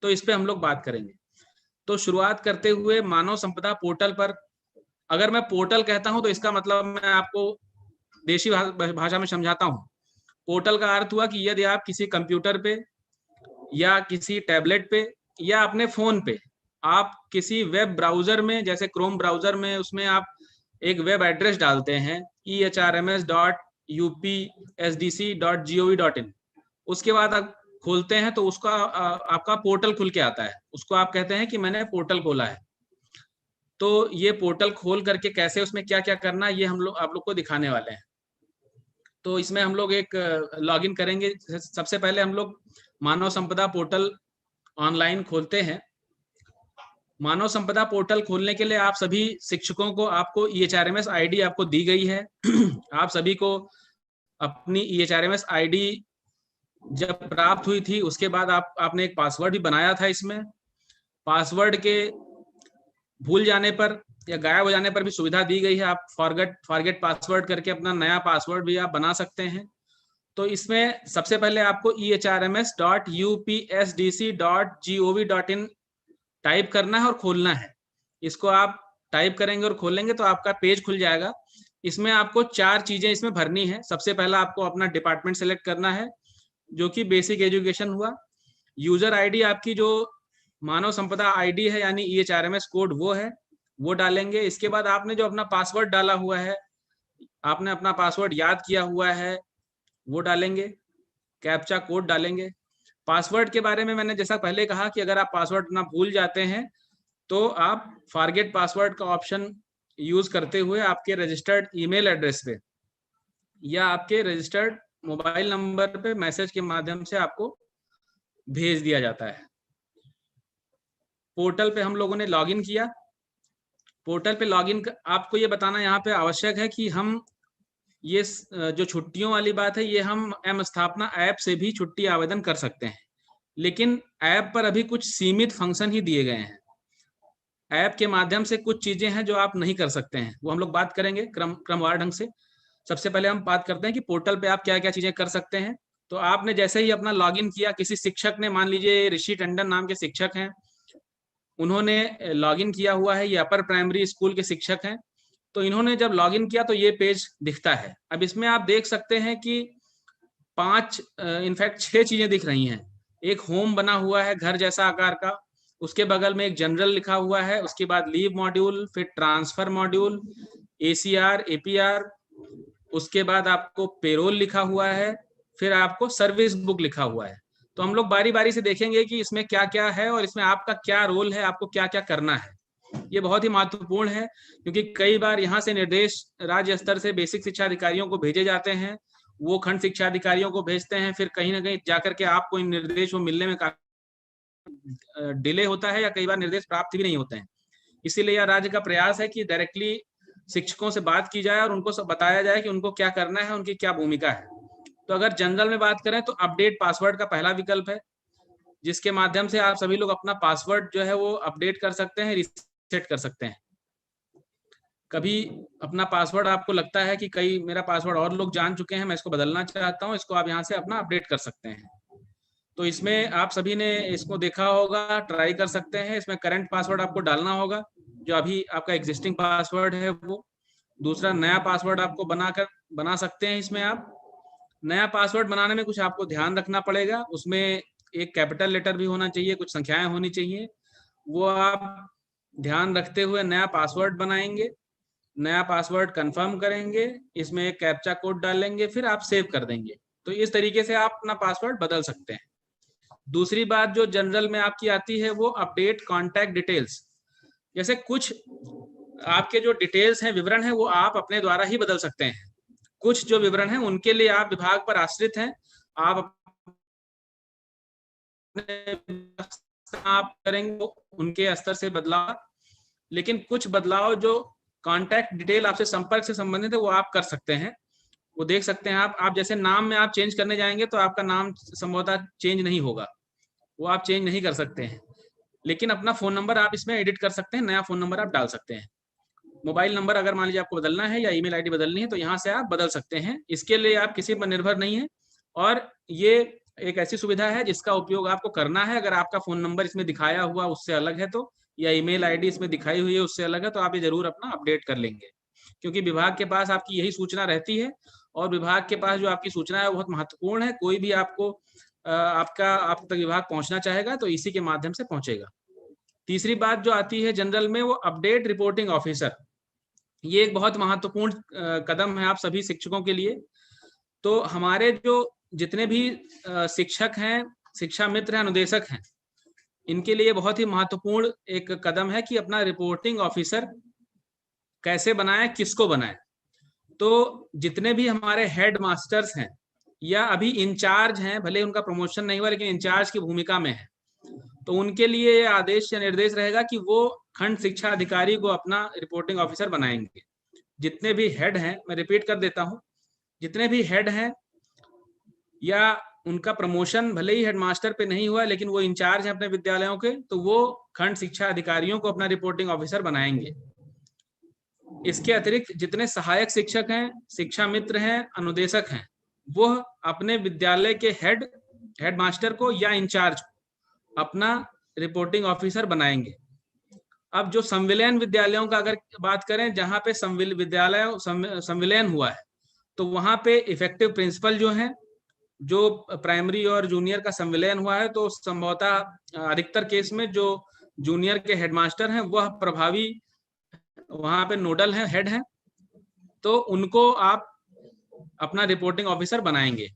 तो इस पे हम लोग बात करेंगे। तो शुरुआत करते हुए मानव संपदा पोर्टल पर, अगर मैं पोर्टल कहता हूं तो इसका मतलब मैं आपको देशी भाषा में समझाता हूं। पोर्टल का अर्थ हुआ कि यदि आप किसी कंप्यूटर पे या किसी टैबलेट पे या अपने फोन पे आप किसी वेब ब्राउजर में, जैसे क्रोम ब्राउजर में, उसमें आप एक वेब एड्रेस डालते हैं ehrms.upsdc.gov.in, उसके बाद आप खोलते हैं तो उसका आपका पोर्टल खुल के आता है, उसको आप कहते हैं कि मैंने पोर्टल खोला है। तो ये पोर्टल खोल करके कैसे उसमें क्या क्या करना है ये हम लोग आप लोग को दिखाने वाले हैं। तो इसमें हम लोग एक लॉगिन करेंगे। सबसे पहले हम लोग मानव संपदा पोर्टल ऑनलाइन खोलते हैं। मानव संपदा पोर्टल खोलने के लिए आप सभी शिक्षकों को, आपको EHRMS आईडी आपको दी गई है। आप सभी को अपनी EHRMS आईडी जब प्राप्त हुई थी उसके बाद आपने एक पासवर्ड भी बनाया था। इसमें पासवर्ड के भूल जाने पर या गायब हो जाने पर भी सुविधा दी गई है। आप फॉरगेट पासवर्ड करके अपना नया पासवर्ड भी आप बना सकते हैं। तो इसमें सबसे पहले आपको ehrms.upsdc.gov.in टाइप करना है और खोलना है। इसको आप टाइप करेंगे और खोलेंगे तो आपका पेज खुल जाएगा। इसमें आपको 4 चीजें इसमें भरनी है। सबसे पहला आपको अपना डिपार्टमेंट सेलेक्ट करना है, जो कि बेसिक एजुकेशन हुआ। यूजर आईडी आपकी जो मानव संपदा आईडी है यानी EHRMS कोड वो है, वो डालेंगे। इसके बाद आपने जो अपना पासवर्ड डाला हुआ है, आपने अपना पासवर्ड याद किया हुआ है, वो डालेंगे। कैप्चा कोड डालेंगे। पासवर्ड के बारे में मैंने जैसा पहले कहा कि अगर आप पासवर्ड ना भूल जाते हैं तो आप फॉरगेट पासवर्ड का ऑप्शन यूज करते हुए आपके रजिस्टर्ड ईमेल एड्रेस पे या आपके रजिस्टर्ड मोबाइल नंबर पे मैसेज के माध्यम से आपको भेज दिया जाता है। पोर्टल पे हम लोगों ने लॉगिन किया। पोर्टल पे लॉगिन आपको ये बताना यहाँ पे आवश्यक है कि हम ये जो छुट्टियों वाली बात है, ये हम एम स्थापना ऐप से भी छुट्टी आवेदन कर सकते हैं, लेकिन ऐप पर अभी कुछ सीमित फंक्शन ही दिए गए हैं। ऐप के माध्यम से कुछ चीजें हैं जो आप नहीं कर सकते हैं, वो हम लोग बात करेंगे क्रमवार ढंग से। सबसे पहले हम बात करते हैं कि पोर्टल पे आप क्या क्या चीजें कर सकते हैं। तो आपने जैसे ही अपना लॉगिन किया, किसी शिक्षक ने, मान लीजिए ऋषि टंडन नाम के शिक्षक हैं, उन्होंने लॉगिन किया हुआ है, ये अपर प्राइमरी स्कूल के शिक्षक हैं। तो इन्होंने जब लॉगिन किया तो ये पेज दिखता है। अब इसमें आप देख सकते हैं कि 5 इनफैक्ट 6 चीजें दिख रही हैं। एक होम बना हुआ है घर जैसा आकार का, उसके बगल में एक जनरल लिखा हुआ है, उसके बाद लीव मॉड्यूल, फिर ट्रांसफर मॉड्यूल, ACR APR, उसके बाद आपको पेरोल लिखा हुआ है, फिर आपको सर्विस बुक लिखा हुआ है। तो हम लोग बारी बारी से देखेंगे कि इसमें क्या क्या है और इसमें आपका क्या रोल है, आपको क्या क्या करना है। ये बहुत ही महत्वपूर्ण है क्योंकि कई बार यहाँ से निर्देश राज्य स्तर से बेसिक शिक्षा अधिकारियों को भेजे जाते हैं, वो खंड शिक्षा अधिकारियों को भेजते हैं, फिर कहीं ना कहीं जाकर के आपको इन निर्देशों मिलने में डिले होता है या कई बार निर्देश प्राप्त भी नहीं होते हैं। इसीलिए यह राज्य का प्रयास है कि डायरेक्टली शिक्षकों से बात की जाए और उनको सब बताया जाए कि उनको क्या करना है, उनकी क्या भूमिका है। तो अगर जनरल में बात करें तो अपडेट पासवर्ड का पहला विकल्प है, जिसके माध्यम से आप सभी लोग अपना पासवर्ड जो है वो अपडेट कर सकते हैं, रीसेट कर सकते हैं। कभी अपना पासवर्ड आपको लगता है कि कई मेरा पासवर्ड और लोग जान चुके हैं, मैं इसको बदलना चाहता हूं, इसको आप यहाँ से अपना अपडेट कर सकते हैं। तो इसमें आप सभी ने इसको देखा होगा, ट्राई कर सकते हैं। इसमें करंट पासवर्ड आपको डालना होगा, जो अभी आपका एग्जिस्टिंग पासवर्ड है वो। दूसरा, नया पासवर्ड आपको बना सकते हैं। इसमें आप नया पासवर्ड बनाने में कुछ आपको ध्यान रखना पड़ेगा, उसमें एक कैपिटल लेटर भी होना चाहिए, कुछ संख्याएं होनी चाहिए, वो आप ध्यान रखते हुए नया पासवर्ड बनाएंगे। नया पासवर्ड कंफर्म करेंगे, इसमें एक कैप्चा कोड डालेंगे, फिर आप सेव कर देंगे। तो इस तरीके से आप अपना पासवर्ड बदल सकते हैं। दूसरी बात जो जनरल में आपकी आती है वो अपडेट कॉन्टैक्ट डिटेल्स। जैसे कुछ आपके जो डिटेल्स हैं, विवरण है, वो आप अपने द्वारा ही बदल सकते हैं। कुछ जो विवरण है उनके लिए आप विभाग पर आश्रित हैं, आप करेंगे उनके स्तर से बदलाव। लेकिन कुछ बदलाव जो कॉन्टैक्ट डिटेल आपसे संपर्क से संबंधित है वो आप कर सकते हैं, वो देख सकते हैं आप जैसे नाम में आप चेंज करने जाएंगे तो आपका नाम संभवतः चेंज नहीं होगा, वो आप चेंज नहीं कर सकते हैं। लेकिन अपना फोन नंबर आप इसमें एडिट कर सकते हैं, नया फोन नंबर आप डाल सकते हैं। मोबाइल नंबर अगर मान लीजिए आपको बदलना है या ईमेल आईडी बदलनी है तो यहाँ से आप बदल सकते हैं, इसके लिए आप किसी पर निर्भर नहीं है। और ये एक ऐसी सुविधा है जिसका उपयोग आपको करना है। अगर आपका फोन नंबर इसमें दिखाया हुआ उससे अलग है तो, या ईमेल आईडी इसमें दिखाई हुई है उससे अलग है, तो आप ये जरूर अपना अपडेट कर लेंगे, क्योंकि विभाग के पास आपकी यही सूचना रहती है और विभाग के पास जो आपकी सूचना है वो बहुत महत्वपूर्ण है। कोई भी आपको आप तक विभाग पहुंचना चाहेगा तो इसी के माध्यम से पहुंचेगा। तीसरी बात जो आती है जनरल में, वो अपडेट रिपोर्टिंग ऑफिसर। ये एक बहुत महत्वपूर्ण कदम है आप सभी शिक्षकों के लिए। तो हमारे जो जितने भी शिक्षक हैं, शिक्षा मित्र हैं, अनुदेशक हैं, इनके लिए बहुत ही महत्वपूर्ण एक कदम है कि अपना रिपोर्टिंग ऑफिसर कैसे बनाएं, किसको बनाएं। तो जितने भी हमारे हेड मास्टर्स हैं या अभी इंचार्ज हैं, भले उनका प्रमोशन नहीं हुआ लेकिन इंचार्ज की भूमिका में है, तो उनके लिए ये आदेश या निर्देश रहेगा कि वो खंड शिक्षा अधिकारी को अपना रिपोर्टिंग ऑफिसर बनाएंगे। जितने भी हेड हैं, मैं रिपीट कर देता हूं, जितने भी हेड हैं या उनका प्रमोशन भले ही हेडमास्टर पे नहीं हुआ लेकिन वो इंचार्ज हैं अपने विद्यालयों के, तो वो खंड शिक्षा अधिकारियों को अपना रिपोर्टिंग ऑफिसर बनाएंगे। इसके अतिरिक्त जितने सहायक शिक्षक हैं, शिक्षा मित्र हैं, अनुदेशक हैं, वो अपने विद्यालय के हेडमास्टर को या इंचार्ज को अपना रिपोर्टिंग ऑफिसर बनाएंगे। अब जो संविलियन विद्यालयों का अगर बात करें, जहां पे संविलियन हुआ है, तो वहां पे इफेक्टिव प्रिंसिपल जो हैं, जो प्राइमरी और जूनियर का संविलियन हुआ है, तो संभवतः अधिकतर केस में जो जूनियर के हेडमास्टर हैं वह प्रभावी वहां पे नोडल हैं, हेड हैं, तो उनको आप अपना रिपोर्टिंग ऑफिसर बनाएंगे।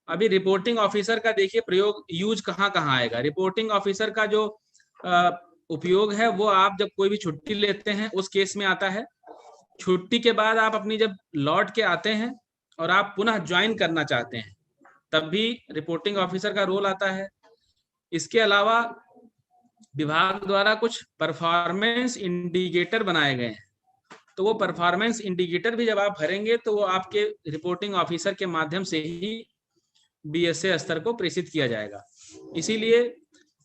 अभी रिपोर्टिंग ऑफिसर का देखिए प्रयोग, यूज कहाँ कहाँ आएगा। रिपोर्टिंग ऑफिसर का जो उपयोग है वो आप जब कोई भी छुट्टी लेते हैं उस केस में आता है। छुट्टी के बाद आप अपनी जब लौट के आते हैं और आप पुनः ज्वाइन करना चाहते हैं, तब भी रिपोर्टिंग ऑफिसर का रोल आता है। इसके अलावा विभाग द्वारा कुछ परफॉर्मेंस इंडिकेटर बनाए गए हैं, तो वो परफॉर्मेंस इंडिकेटर भी जब आप भरेंगे तो वो आपके रिपोर्टिंग ऑफिसर के माध्यम से ही बीएसए स्तर को प्रेषित किया जाएगा। इसीलिए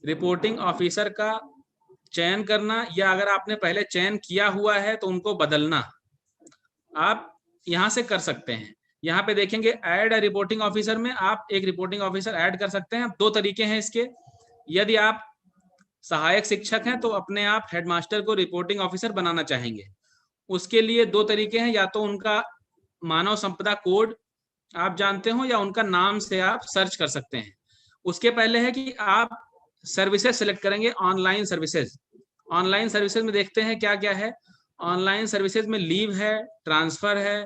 रिपोर्टिंग ऑफिसर का चयन करना, या अगर आपने पहले चयन किया हुआ है तो उनको बदलना आप यहाँ से कर सकते हैं। यहाँ पे देखेंगे ऐड अ रिपोर्टिंग ऑफिसर में आप एक रिपोर्टिंग ऑफिसर ऐड कर सकते हैं। दो तरीके हैं इसके। यदि आप सहायक शिक्षक हैं तो अपने आप हेडमास्टर को रिपोर्टिंग ऑफिसर बनाना चाहेंगे, उसके लिए दो तरीके हैं, या तो उनका मानव संपदा कोड आप जानते हो या उनका नाम से आप सर्च कर सकते हैं। उसके पहले है कि आप सर्विसेज सेलेक्ट करेंगे, ऑनलाइन सर्विसेज। ऑनलाइन सर्विसेज में देखते हैं क्या क्या है। ऑनलाइन सर्विसेज में लीव है, ट्रांसफर है,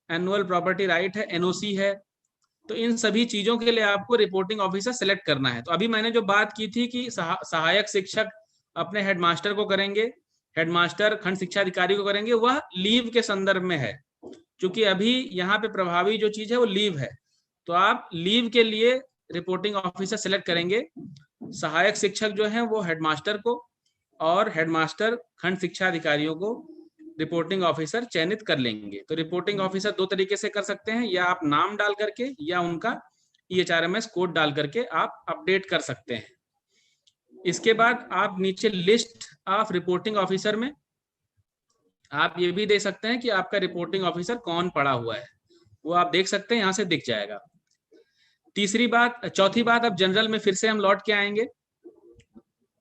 एनुअल प्रॉपर्टी राइट है, एनओसी है। तो इन सभी चीजों के लिए आपको रिपोर्टिंग ऑफिसर सेलेक्ट करना है। तो अभी मैंने जो बात की थी कि सहायक शिक्षक अपने हेडमास्टर को करेंगे, हेडमास्टर खंड शिक्षा अधिकारी को करेंगे, वह लीव के संदर्भ में है। क्योंकि अभी यहाँ पे प्रभावी जो चीज है वो लीव है, तो आप लीव के लिए रिपोर्टिंग ऑफिसर सेलेक्ट करेंगे। सहायक शिक्षक जो है वो हेडमास्टर को और हेडमास्टर खंड शिक्षा अधिकारियों को रिपोर्टिंग ऑफिसर चयनित कर लेंगे। तो रिपोर्टिंग ऑफिसर दो तरीके से कर सकते हैं, या आप नाम डाल करके या उनका EHRMS कोड डाल करके आप अपडेट कर सकते हैं। इसके बाद आप नीचे लिस्ट ऑफ रिपोर्टिंग ऑफिसर में आप ये भी दे सकते हैं कि आपका रिपोर्टिंग ऑफिसर कौन पड़ा हुआ है, वो आप देख सकते हैं, यहाँ से दिख जाएगा। चौथी बात, अब जनरल में फिर से हम लौट के आएंगे।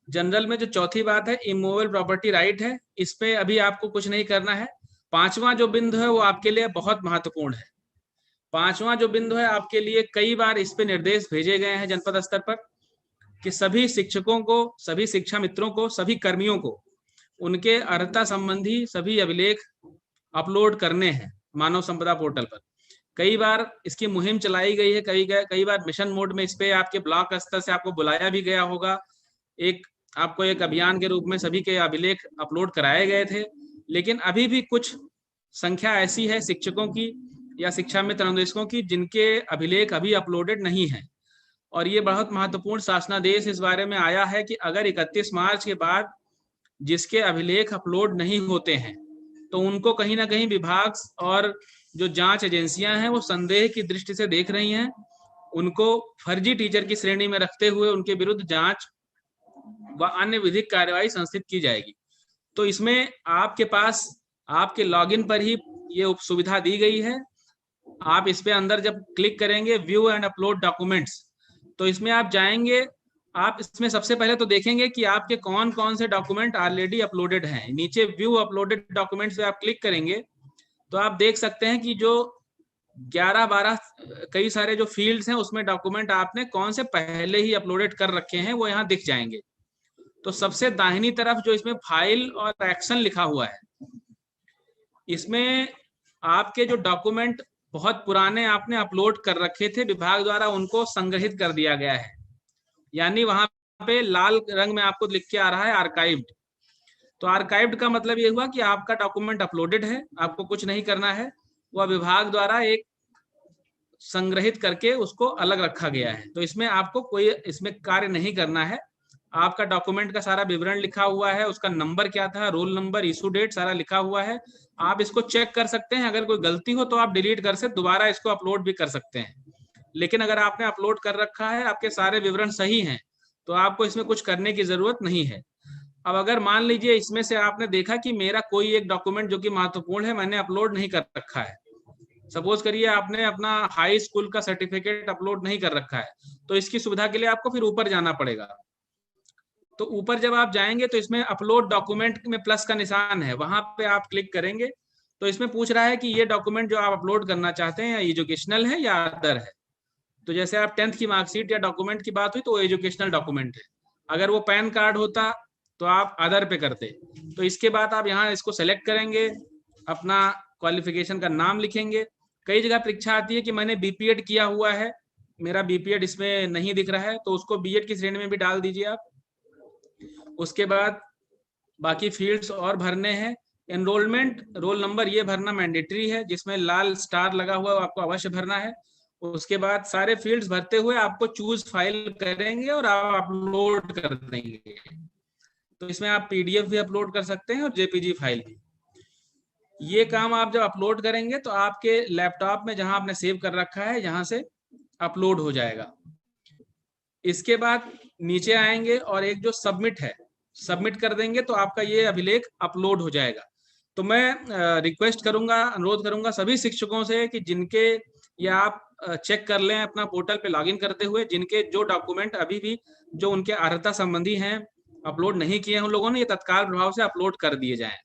जनरल में जो चौथी बात है, इमूवेबल प्रॉपर्टी राइट है। इस पे अभी आपको कुछ नहीं करना है। पांचवा जो बिंदु है वो आपके लिए बहुत महत्वपूर्ण है। पांचवा जो बिंदु है आपके लिए, कई बार इस पे निर्देश भेजे गए हैं जनपद स्तर पर कि सभी शिक्षकों को, सभी शिक्षा मित्रों को, सभी कर्मियों को उनके अर्हता संबंधी सभी अभिलेख अपलोड करने हैं मानव संपदा पोर्टल पर। कई बार इसकी मुहिम चलाई गई है, कई बार मिशन मोड में इस पे आपके ब्लॉक स्तर से आपको बुलाया भी गया होगा। आपको एक अभियान के रूप में सभी के अभिलेख अपलोड कराए गए थे, लेकिन अभी भी कुछ संख्या ऐसी है शिक्षकों की या शिक्षा मित्र अनुदेशकों की जिनके अभिलेख अभी अपलोडेड नहीं है। और ये बहुत महत्वपूर्ण शासनादेश इस बारे में आया है कि अगर 31 मार्च के बाद जिसके अभिलेख अपलोड नहीं होते हैं तो उनको कहीं ना कहीं विभाग और जो जांच एजेंसियां हैं वो संदेह की दृष्टि से देख रही हैं, उनको फर्जी टीचर की श्रेणी में रखते हुए उनके विरुद्ध जांच व अन्य विधिक कार्यवाही संस्थित की जाएगी। तो इसमें आपके पास आपके लॉगिन पर ही ये सुविधा दी गई है। आप इस पे अंदर जब क्लिक करेंगे व्यू एंड अपलोड डॉक्यूमेंट्स, तो इसमें आप जाएंगे, आप इसमें सबसे पहले तो देखेंगे कि आपके कौन कौन से डॉक्यूमेंट ऑलरेडी अपलोडेड हैं। नीचे व्यू अपलोडेड डॉक्यूमेंट्स पे आप क्लिक करेंगे तो आप देख सकते हैं कि जो 11-12 कई सारे जो फील्ड्स हैं उसमें डॉक्यूमेंट आपने कौन से पहले ही अपलोडेड कर रखे हैं वो यहाँ दिख जाएंगे। तो सबसे दाहिनी तरफ जो इसमें फाइल और एक्शन लिखा हुआ है, इसमें आपके जो डॉक्यूमेंट बहुत पुराने आपने अपलोड कर रखे थे विभाग द्वारा, उनको संग्रहित कर दिया गया है। यानी वहां पे लाल रंग में आपको लिख के आ रहा है आर्काइव्ड। तो आर्काइव्ड का मतलब ये हुआ कि आपका डॉक्यूमेंट अपलोडेड है, आपको कुछ नहीं करना है, वह विभाग द्वारा एक संग्रहित करके उसको अलग रखा गया है। तो इसमें आपको कोई इसमें कार्य नहीं करना है। आपका डॉक्यूमेंट का सारा विवरण लिखा हुआ है, उसका नंबर क्या था, रोल नंबर, इशू डेट सारा लिखा हुआ है। आप इसको चेक कर सकते हैं, अगर कोई गलती हो तो आप डिलीट कर से दोबारा इसको अपलोड भी कर सकते हैं। लेकिन अगर आपने अपलोड कर रखा है, आपके सारे विवरण सही हैं, तो आपको इसमें कुछ करने की जरूरत नहीं है। अब अगर मान लीजिए इसमें से आपने देखा कि मेरा कोई एक डॉक्यूमेंट जो कि महत्वपूर्ण है मैंने अपलोड नहीं कर रखा है, सपोज करिए आपने अपना हाई स्कूल का सर्टिफिकेट अपलोड नहीं कर रखा है, तो इसकी सुविधा के लिए आपको फिर ऊपर जाना पड़ेगा। तो ऊपर जब आप जाएंगे तो इसमें अपलोड डॉक्यूमेंट में प्लस का निशान है, वहां पे आप क्लिक करेंगे तो इसमें पूछ रहा है कि ये डॉक्यूमेंट जो आप अपलोड करना चाहते हैं एजुकेशनल है या अदर है। तो जैसे आप 10th की मार्कशीट या डॉक्यूमेंट की बात हुई तो वो एजुकेशनल डॉक्यूमेंट है, अगर वो पैन कार्ड होता तो आप अदर पे करते। तो इसके बाद आप यहाँ इसको सेलेक्ट करेंगे, अपना क्वालिफिकेशन का नाम लिखेंगे। कई जगह परीक्षा आती है कि मैंने बीपीएड किया हुआ है, मेरा बीपीएड इसमें नहीं दिख रहा है, तो उसको बीएड की श्रेणी में भी डाल दीजिए आप। उसके बाद बाकी फील्ड्स और भरने हैं। एनरोलमेंट रोल नंबर ये भरना मैंडेटरी है, जिसमें लाल स्टार लगा हुआ है आपको अवश्य भरना है। उसके बाद सारे फील्ड्स भरते हुए आपको चूज फाइल करेंगे और आप अपलोड कर देंगे। तो इसमें आप पीडीएफ भी अपलोड कर सकते हैं और जेपीजी फाइल भी। ये काम आप जब अपलोड करेंगे तो आपके लैपटॉप में जहां आपने सेव कर रखा है यहाँ से अपलोड हो जाएगा। इसके बाद नीचे आएंगे और एक जो सबमिट है, सबमिट कर देंगे तो आपका ये अभिलेख अपलोड हो जाएगा। तो मैं रिक्वेस्ट करूंगा, अनुरोध करूंगा सभी शिक्षकों से कि जिनके, या आप चेक कर लें अपना पोर्टल पे लॉगिन करते हुए, जिनके जो डॉक्यूमेंट अभी भी जो उनके अर्हता संबंधी हैं अपलोड नहीं किए हैं उन लोगों ने, ये तत्काल प्रभाव से अपलोड कर दिए जाएं।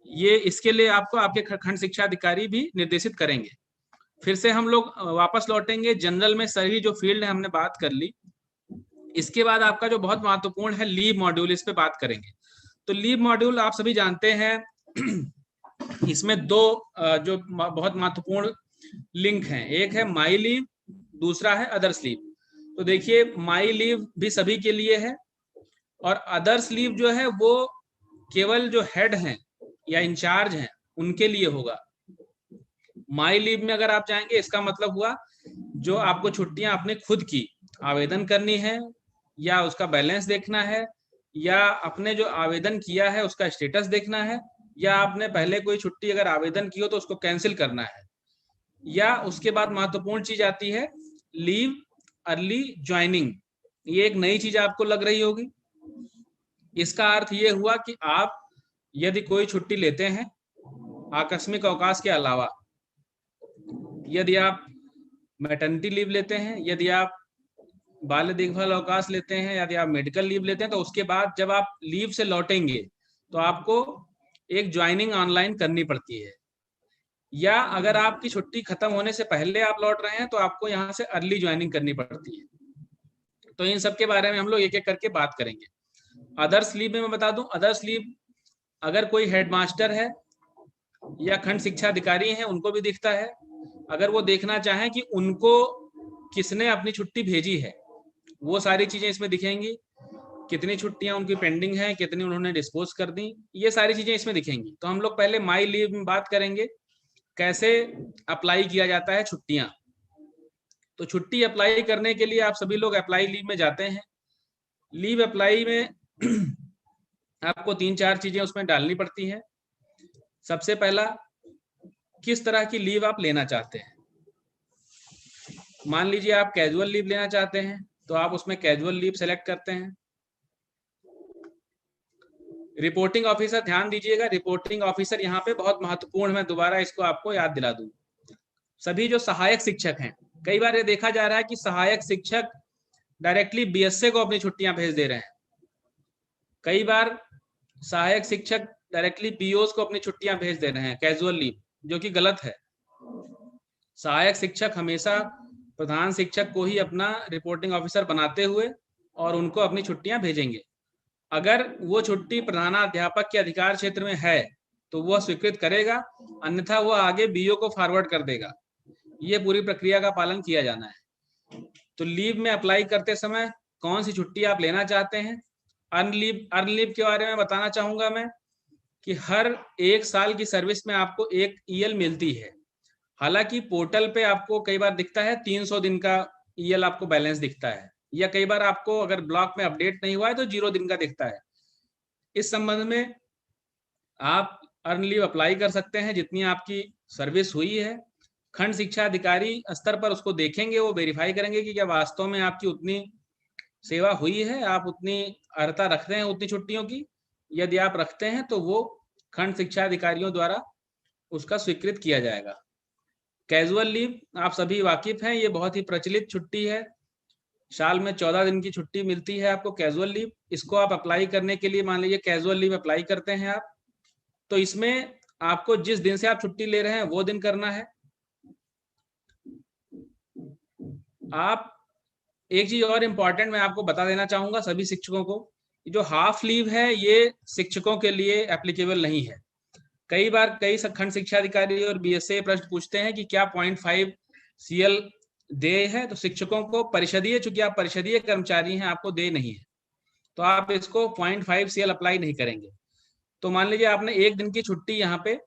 ये इसके लिए आपको आपके खंड शिक्षा अधिकारी भी निर्देशित करेंगे। फिर से हम लोग वापस लौटेंगे जनरल में, सभी जो फील्ड है हमने बात कर ली। इसके बाद आपका जो बहुत महत्वपूर्ण है लीव मॉड्यूल, इस पे बात करेंगे। तो लीव मॉड्यूल आप सभी जानते हैं इसमें दो जो बहुत महत्वपूर्ण लिंक हैं, एक है माई लीव, दूसरा है अदर्स लीव। तो देखिए माई लीव भी सभी के लिए है और अदर्स लीव जो है वो केवल जो हेड हैं या इंचार्ज हैं उनके लिए होगा। माई लीव में अगर आप जाएंगे इसका मतलब हुआ जो आपको छुट्टियां अपने खुद की आवेदन करनी है, या उसका बैलेंस देखना है, या अपने जो आवेदन किया है उसका स्टेटस देखना है, या आपने पहले कोई छुट्टी अगर आवेदन की हो तो उसको कैंसिल करना है, या उसके बाद महत्वपूर्ण चीज आती है लीव अर्ली ज्वाइनिंग। ये एक नई चीज आपको लग रही होगी। इसका अर्थ ये हुआ कि आप यदि कोई छुट्टी लेते हैं आकस्मिक अवकाश के अलावा, यदि आप मैटरनिटी लीव लेते हैं, यदि आप बाल देखभाल अवकाश लेते हैं, यदि आप मेडिकल लीव लेते हैं, तो उसके बाद जब आप लीव से लौटेंगे तो आपको एक ज्वाइनिंग ऑनलाइन करनी पड़ती है। या अगर आपकी छुट्टी खत्म होने से पहले आप लौट रहे हैं तो आपको यहाँ से अर्ली ज्वाइनिंग करनी पड़ती है। तो इन सब के बारे में हम लोग एक एक करके बात करेंगे। अदर्स लीव में मैं बता दूं, अदर्स लीव अगर कोई हेडमास्टर है या खंड शिक्षा अधिकारी हैं उनको भी दिखता है। अगर वो देखना चाहें कि उनको किसने अपनी छुट्टी भेजी है, वो सारी चीजें इसमें दिखेंगी। कितनी छुट्टियां उनकी पेंडिंग हैं, कितनी उन्होंने डिस्पोज कर दी, ये सारी चीजें इसमें दिखेंगी। तो हम लोग पहले माई लीव में बात करेंगे कैसे अप्लाई किया जाता है छुट्टियां। तो छुट्टी अप्लाई करने के लिए आप सभी लोग अप्लाई लीव में जाते हैं। लीव अप्लाई में आपको 3-4 चीजें उसमें डालनी पड़ती हैं। सबसे पहला, किस तरह की लीव आप लेना चाहते हैं। मान लीजिए आप कैजुअल लीव लेना चाहते हैं तो आप उसमें कैजुअल लीव सेलेक्ट करते हैं। रिपोर्टिंग ऑफिसर, ध्यान दीजिएगा रिपोर्टिंग ऑफिसर यहाँ पे बहुत महत्वपूर्ण है, मैं दोबारा इसको आपको याद दिला दूं। सभी जो सहायक शिक्षक हैं, कई बार ये देखा जा रहा है कि सहायक शिक्षक डायरेक्टली बीएसए को अपनी छुट्टियां भेज दे रहे हैं। कई बार सहायक शिक्षक डायरेक्टली पीओस को अपनी छुट्टियां भेज दे रहे हैं कैजुअल लीव, जो कि गलत है। सहायक शिक्षक हमेशा प्रधान शिक्षक को ही अपना रिपोर्टिंग ऑफिसर बनाते हुए और उनको अपनी छुट्टियां भेजेंगे। अगर वो छुट्टी प्रधानाध्यापक के अधिकार क्षेत्र में है तो वह स्वीकृत करेगा, अन्यथा वह आगे बीओ को फॉरवर्ड कर देगा। ये पूरी प्रक्रिया का पालन किया जाना है। तो लीव में अप्लाई करते समय कौन सी छुट्टी आप लेना चाहते हैं? अर्न लीव के बारे में बताना चाहूंगा मैं कि हर 1 साल की सर्विस में आपको एक ईएल मिलती है। हालांकि पोर्टल पे आपको कई बार दिखता है 300 दिन का ईएल आपको बैलेंस दिखता है, या कई बार आपको अगर ब्लॉक में अपडेट नहीं हुआ है तो 0 दिन का दिखता है। इस संबंध में आप अर्न लीव अप्लाई कर सकते हैं जितनी आपकी सर्विस हुई है। खंड शिक्षा अधिकारी स्तर पर उसको देखेंगे, वो वेरीफाई करेंगे कि क्या वास्तव में आपकी उतनी सेवा हुई है, आप उतनी अर्हता रखते हैं उतनी छुट्टियों की। यदि आप रखते हैं तो वो खंड शिक्षा अधिकारियों द्वारा उसका स्वीकृत किया जाएगा। कैजुअल लीव आप सभी वाकिफ हैं, ये बहुत ही प्रचलित छुट्टी है। साल में 14 दिन की छुट्टी मिलती है आपको कैजुअल लीव। इसको आप अप्लाई करने के लिए, मान लीजिए कैजुअल लीव अप्लाई करते हैं आप, तो इसमें आपको जिस दिन से आप छुट्टी ले रहे हैं वो दिन करना है। आप एक चीज और इम्पॉर्टेंट मैं आपको बता देना चाहूंगा सभी शिक्षकों को, जो हाफ लीव है ये शिक्षकों के लिए एप्लीकेबल नहीं है। कई बार कई खंड शिक्षा अधिकारी और बीएसए प्रश्न पूछते हैं कि क्या 0.5 सीएल दे है, तो शिक्षकों को परिषदीय, चूंकि आप परिषदीय कर्मचारी हैं, आपको दे नहीं है, तो आप इसको 0.5 सीएल अप्लाई नहीं करेंगे। तो मान लीजिए आपने 1 दिन की छुट्टी यहाँ पे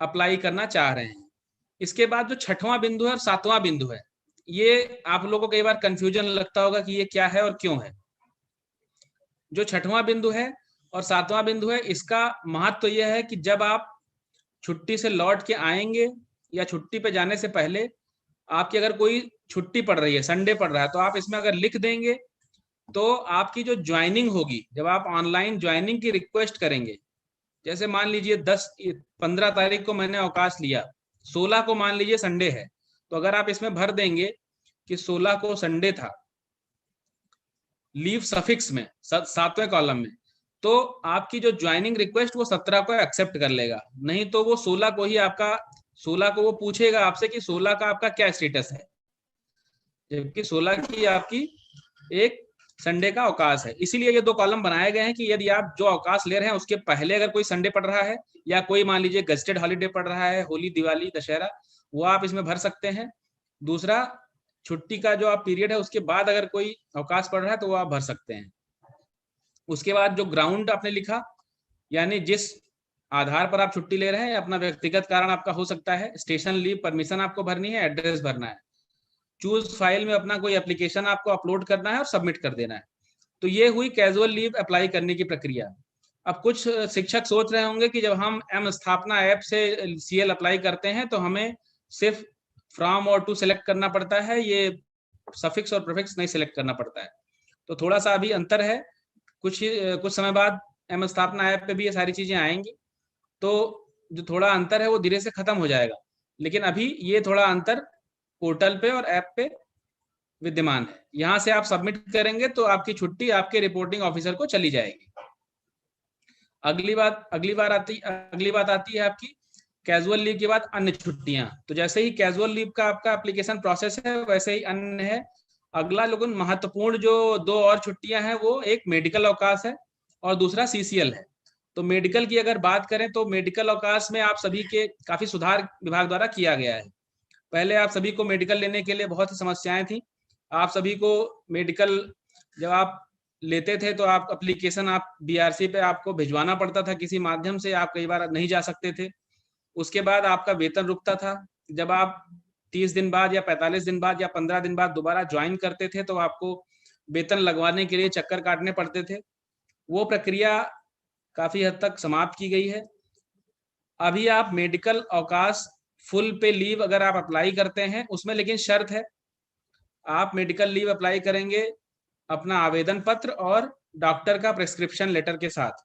अप्लाई करना चाह रहे हैं। इसके बाद जो 6वां बिंदु है और 7वां बिंदु है, ये आप लोगों को कई बार कंफ्यूजन लगता होगा कि ये क्या है और क्यों है। जो 6वां बिंदु है और 7वां बिंदु है, इसका महत्व तो यह है कि जब आप छुट्टी से लौट के आएंगे या छुट्टी पे जाने से पहले आपकी अगर कोई छुट्टी पड़ रही है, संडे पड़ रहा है, तो आप इसमें अगर लिख देंगे तो आपकी जो ज्वाइनिंग होगी, जब आप ऑनलाइन ज्वाइनिंग की रिक्वेस्ट करेंगे, जैसे मान लीजिए 15 तारीख को मैंने अवकाश लिया, 16 को मान लीजिए संडे है, तो अगर आप इसमें भर देंगे कि 16 को संडे था लीव सफिक्स में 7वें कॉलम में, तो आपकी जो ज्वाइनिंग रिक्वेस्ट वो 17 को एक्सेप्ट कर लेगा। नहीं तो वो 16 को ही आपका 16 को वो पूछेगा आपसे कि 16 का आपका क्या स्टेटस है, जबकि 16 की आपकी एक संडे का अवकाश है। इसीलिए ये 2 कॉलम बनाए गए हैं कि यदि आप जो अवकाश ले रहे हैं उसके पहले अगर कोई संडे पड़ रहा है या कोई मान लीजिए गजेटेड हॉलीडे पड़ रहा है, होली, दिवाली, दशहरा, वो आप इसमें भर सकते हैं। दूसरा, छुट्टी का जो आप पीरियड है उसके बाद अगर कोई अवकाश पड़ रहा है तो वो आप भर सकते हैं। उसके बाद जो ग्राउंड आपने लिखा, यानी जिस आधार पर आप छुट्टी ले रहे हैं, अपना व्यक्तिगत कारण आपका हो सकता है, स्टेशन लीव परमिशन आपको भरनी है, एड्रेस भरना है, चूज फाइल में अपना कोई एप्लीकेशन आपको अपलोड करना है और सबमिट कर देना है। तो ये हुई कैजुअल लीव अप्लाई करने की प्रक्रिया। अब कुछ शिक्षक सोच रहे होंगे कि जब हम एम स्थापना ऐप से सीएल अप्लाई करते हैं तो हमें सिर्फ फ्रॉम और टू सिलेक्ट करना पड़ता है, ये सफिक्स और प्रीफिक्स नहीं सिलेक्ट करना पड़ता है। तो थोड़ा सा अभी अंतर है, कुछ समय बाद एम स्थापना ऐप पे भी ये सारी चीजें आएंगी, तो जो थोड़ा अंतर है वो धीरे से खत्म हो जाएगा। लेकिन अभी ये थोड़ा अंतर पोर्टल पे और ऐप पे विद्यमान है। यहाँ से आप सबमिट करेंगे तो आपकी छुट्टी आपके रिपोर्टिंग ऑफिसर को चली जाएगी। अगली बात आती है आपकी कैजुअल लीव के बाद अन्य छुट्टियां। तो जैसे ही कैजुअल लीव का आपका एप्लीकेशन प्रोसेस है, वैसे ही अन्य है। अगला लेकिन महत्वपूर्ण जो 2 और छुट्टियां हैं, वो एक मेडिकल अवकाश है और दूसरा सीसीएल है। तो मेडिकल की अगर बात करें तो मेडिकल अवकाश में आप सभी के काफी सुधार विभाग द्वारा किया गया है। पहले आप सभी को मेडिकल लेने के लिए बहुत सी समस्याएं थी। आप सभी को मेडिकल जब आप लेते थे तो आप एप्लीकेशन आप बीआरसी पे आपको भिजवाना पड़ता था किसी माध्यम से, आप कई बार नहीं जा सकते थे। उसके बाद आपका वेतन रुकता था। जब आप 30 दिन बाद या 45 दिन बाद या 15 दिन बाद दोबारा ज्वाइन करते थे तो आपको वेतन लगवाने के लिए चक्कर काटने पड़ते थे। वो प्रक्रिया काफी हद तक समाप्त की गई है। अभी आप मेडिकल अवकाश फुल पे लीव अगर आप अप्लाई करते हैं उसमें लेकिन शर्त है, आप मेडिकल लीव अप्लाई करेंगे अपना आवेदन पत्र और डॉक्टर का प्रिस्क्रिप्शन लेटर के साथ।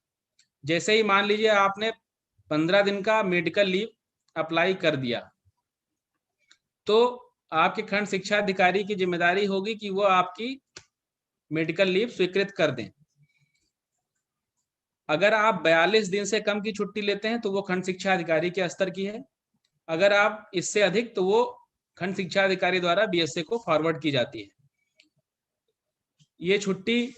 जैसे ही मान लीजिए आपने 15 दिन का मेडिकल लीव अप्लाई कर दिया, तो आपके खंड शिक्षा अधिकारी की जिम्मेदारी होगी कि वो आपकी मेडिकल लीव स्वीकृत कर दें। अगर आप 42 दिन से कम की छुट्टी लेते हैं तो वो खंड शिक्षा अधिकारी के स्तर की है। अगर आप इससे अधिक तो वो खंड शिक्षा अधिकारी द्वारा बीएसए को फॉरवर्ड की जाती है। ये छुट्टी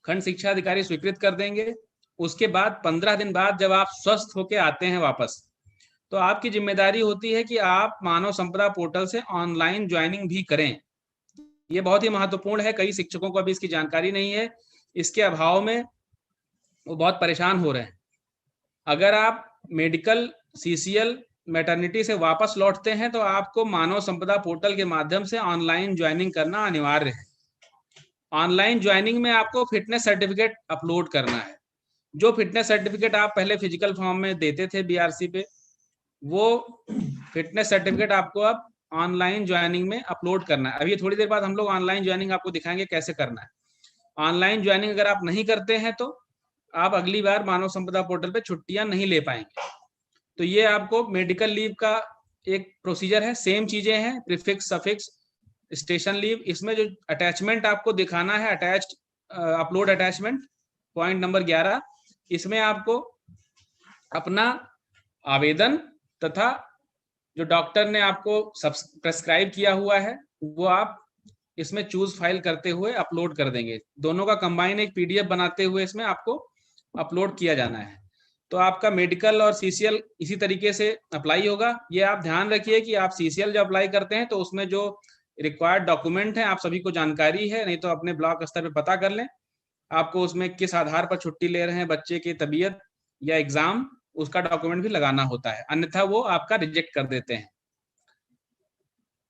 खंड शिक्षा अधिकारी स्वीकृत कर देंगे। उसके बाद 15 दिन बाद जब आप स्वस्थ होकर आते हैं वापस, तो आपकी जिम्मेदारी होती है कि आप मानव संपदा पोर्टल से ऑनलाइन ज्वाइनिंग भी करें। ये बहुत ही महत्वपूर्ण है। कई शिक्षकों को अभी इसकी जानकारी नहीं है। इसके अभाव में वो बहुत परेशान हो रहे हैं। अगर आप मेडिकल, सीसीएल, मैटरनिटी से वापस लौटते हैं तो आपको मानव संपदा पोर्टल के माध्यम से ऑनलाइन ज्वाइनिंग करना अनिवार्य है। ऑनलाइन ज्वाइनिंग में आपको फिटनेस सर्टिफिकेट अपलोड करना है। जो फिटनेस सर्टिफिकेट आप पहले फिजिकल फॉर्म में देते थे बीआरसी पे, वो फिटनेस सर्टिफिकेट आपको अब ऑनलाइन ज्वाइनिंग में अपलोड करना है। अभी थोड़ी देर बाद हम लोग ऑनलाइन ज्वाइनिंग आपको दिखाएंगे कैसे करना है। ऑनलाइन ज्वाइनिंग अगर आप नहीं करते हैं तो आप अगली बार मानव संपदा पोर्टल पे छुट्टियां नहीं ले पाएंगे। तो ये आपको मेडिकल लीव का एक प्रोसीजर है। सेम चीजें हैं, प्रीफिक्स, सफिक्स, स्टेशन लीव। इसमें जो अटैचमेंट आपको दिखाना है, attached upload attachment, point number 11, इसमें आपको अपना आवेदन तथा जो डॉक्टर ने आपको प्रेस्क्राइब किया हुआ है वो आप इसमें चूज फाइल करते हुए अपलोड कर देंगे। दोनों का कंबाइन एक पीडीएफ बनाते हुए इसमें आपको अपलोड किया जाना है। तो आपका मेडिकल और सीसीएल इसी तरीके से अप्लाई होगा। ये आप ध्यान रखिए कि आप सीसीएल जो अप्लाई करते हैं तो उसमें जो रिक्वायर्ड डॉक्यूमेंट है आप सभी को जानकारी है, नहीं तो अपने ब्लॉक स्तर पे पता कर लें। आपको उसमें किस आधार पर छुट्टी ले रहे हैं, बच्चे की तबीयत या एग्जाम, उसका डॉक्यूमेंट भी लगाना होता है, अन्यथा वो आपका रिजेक्ट कर देते हैं।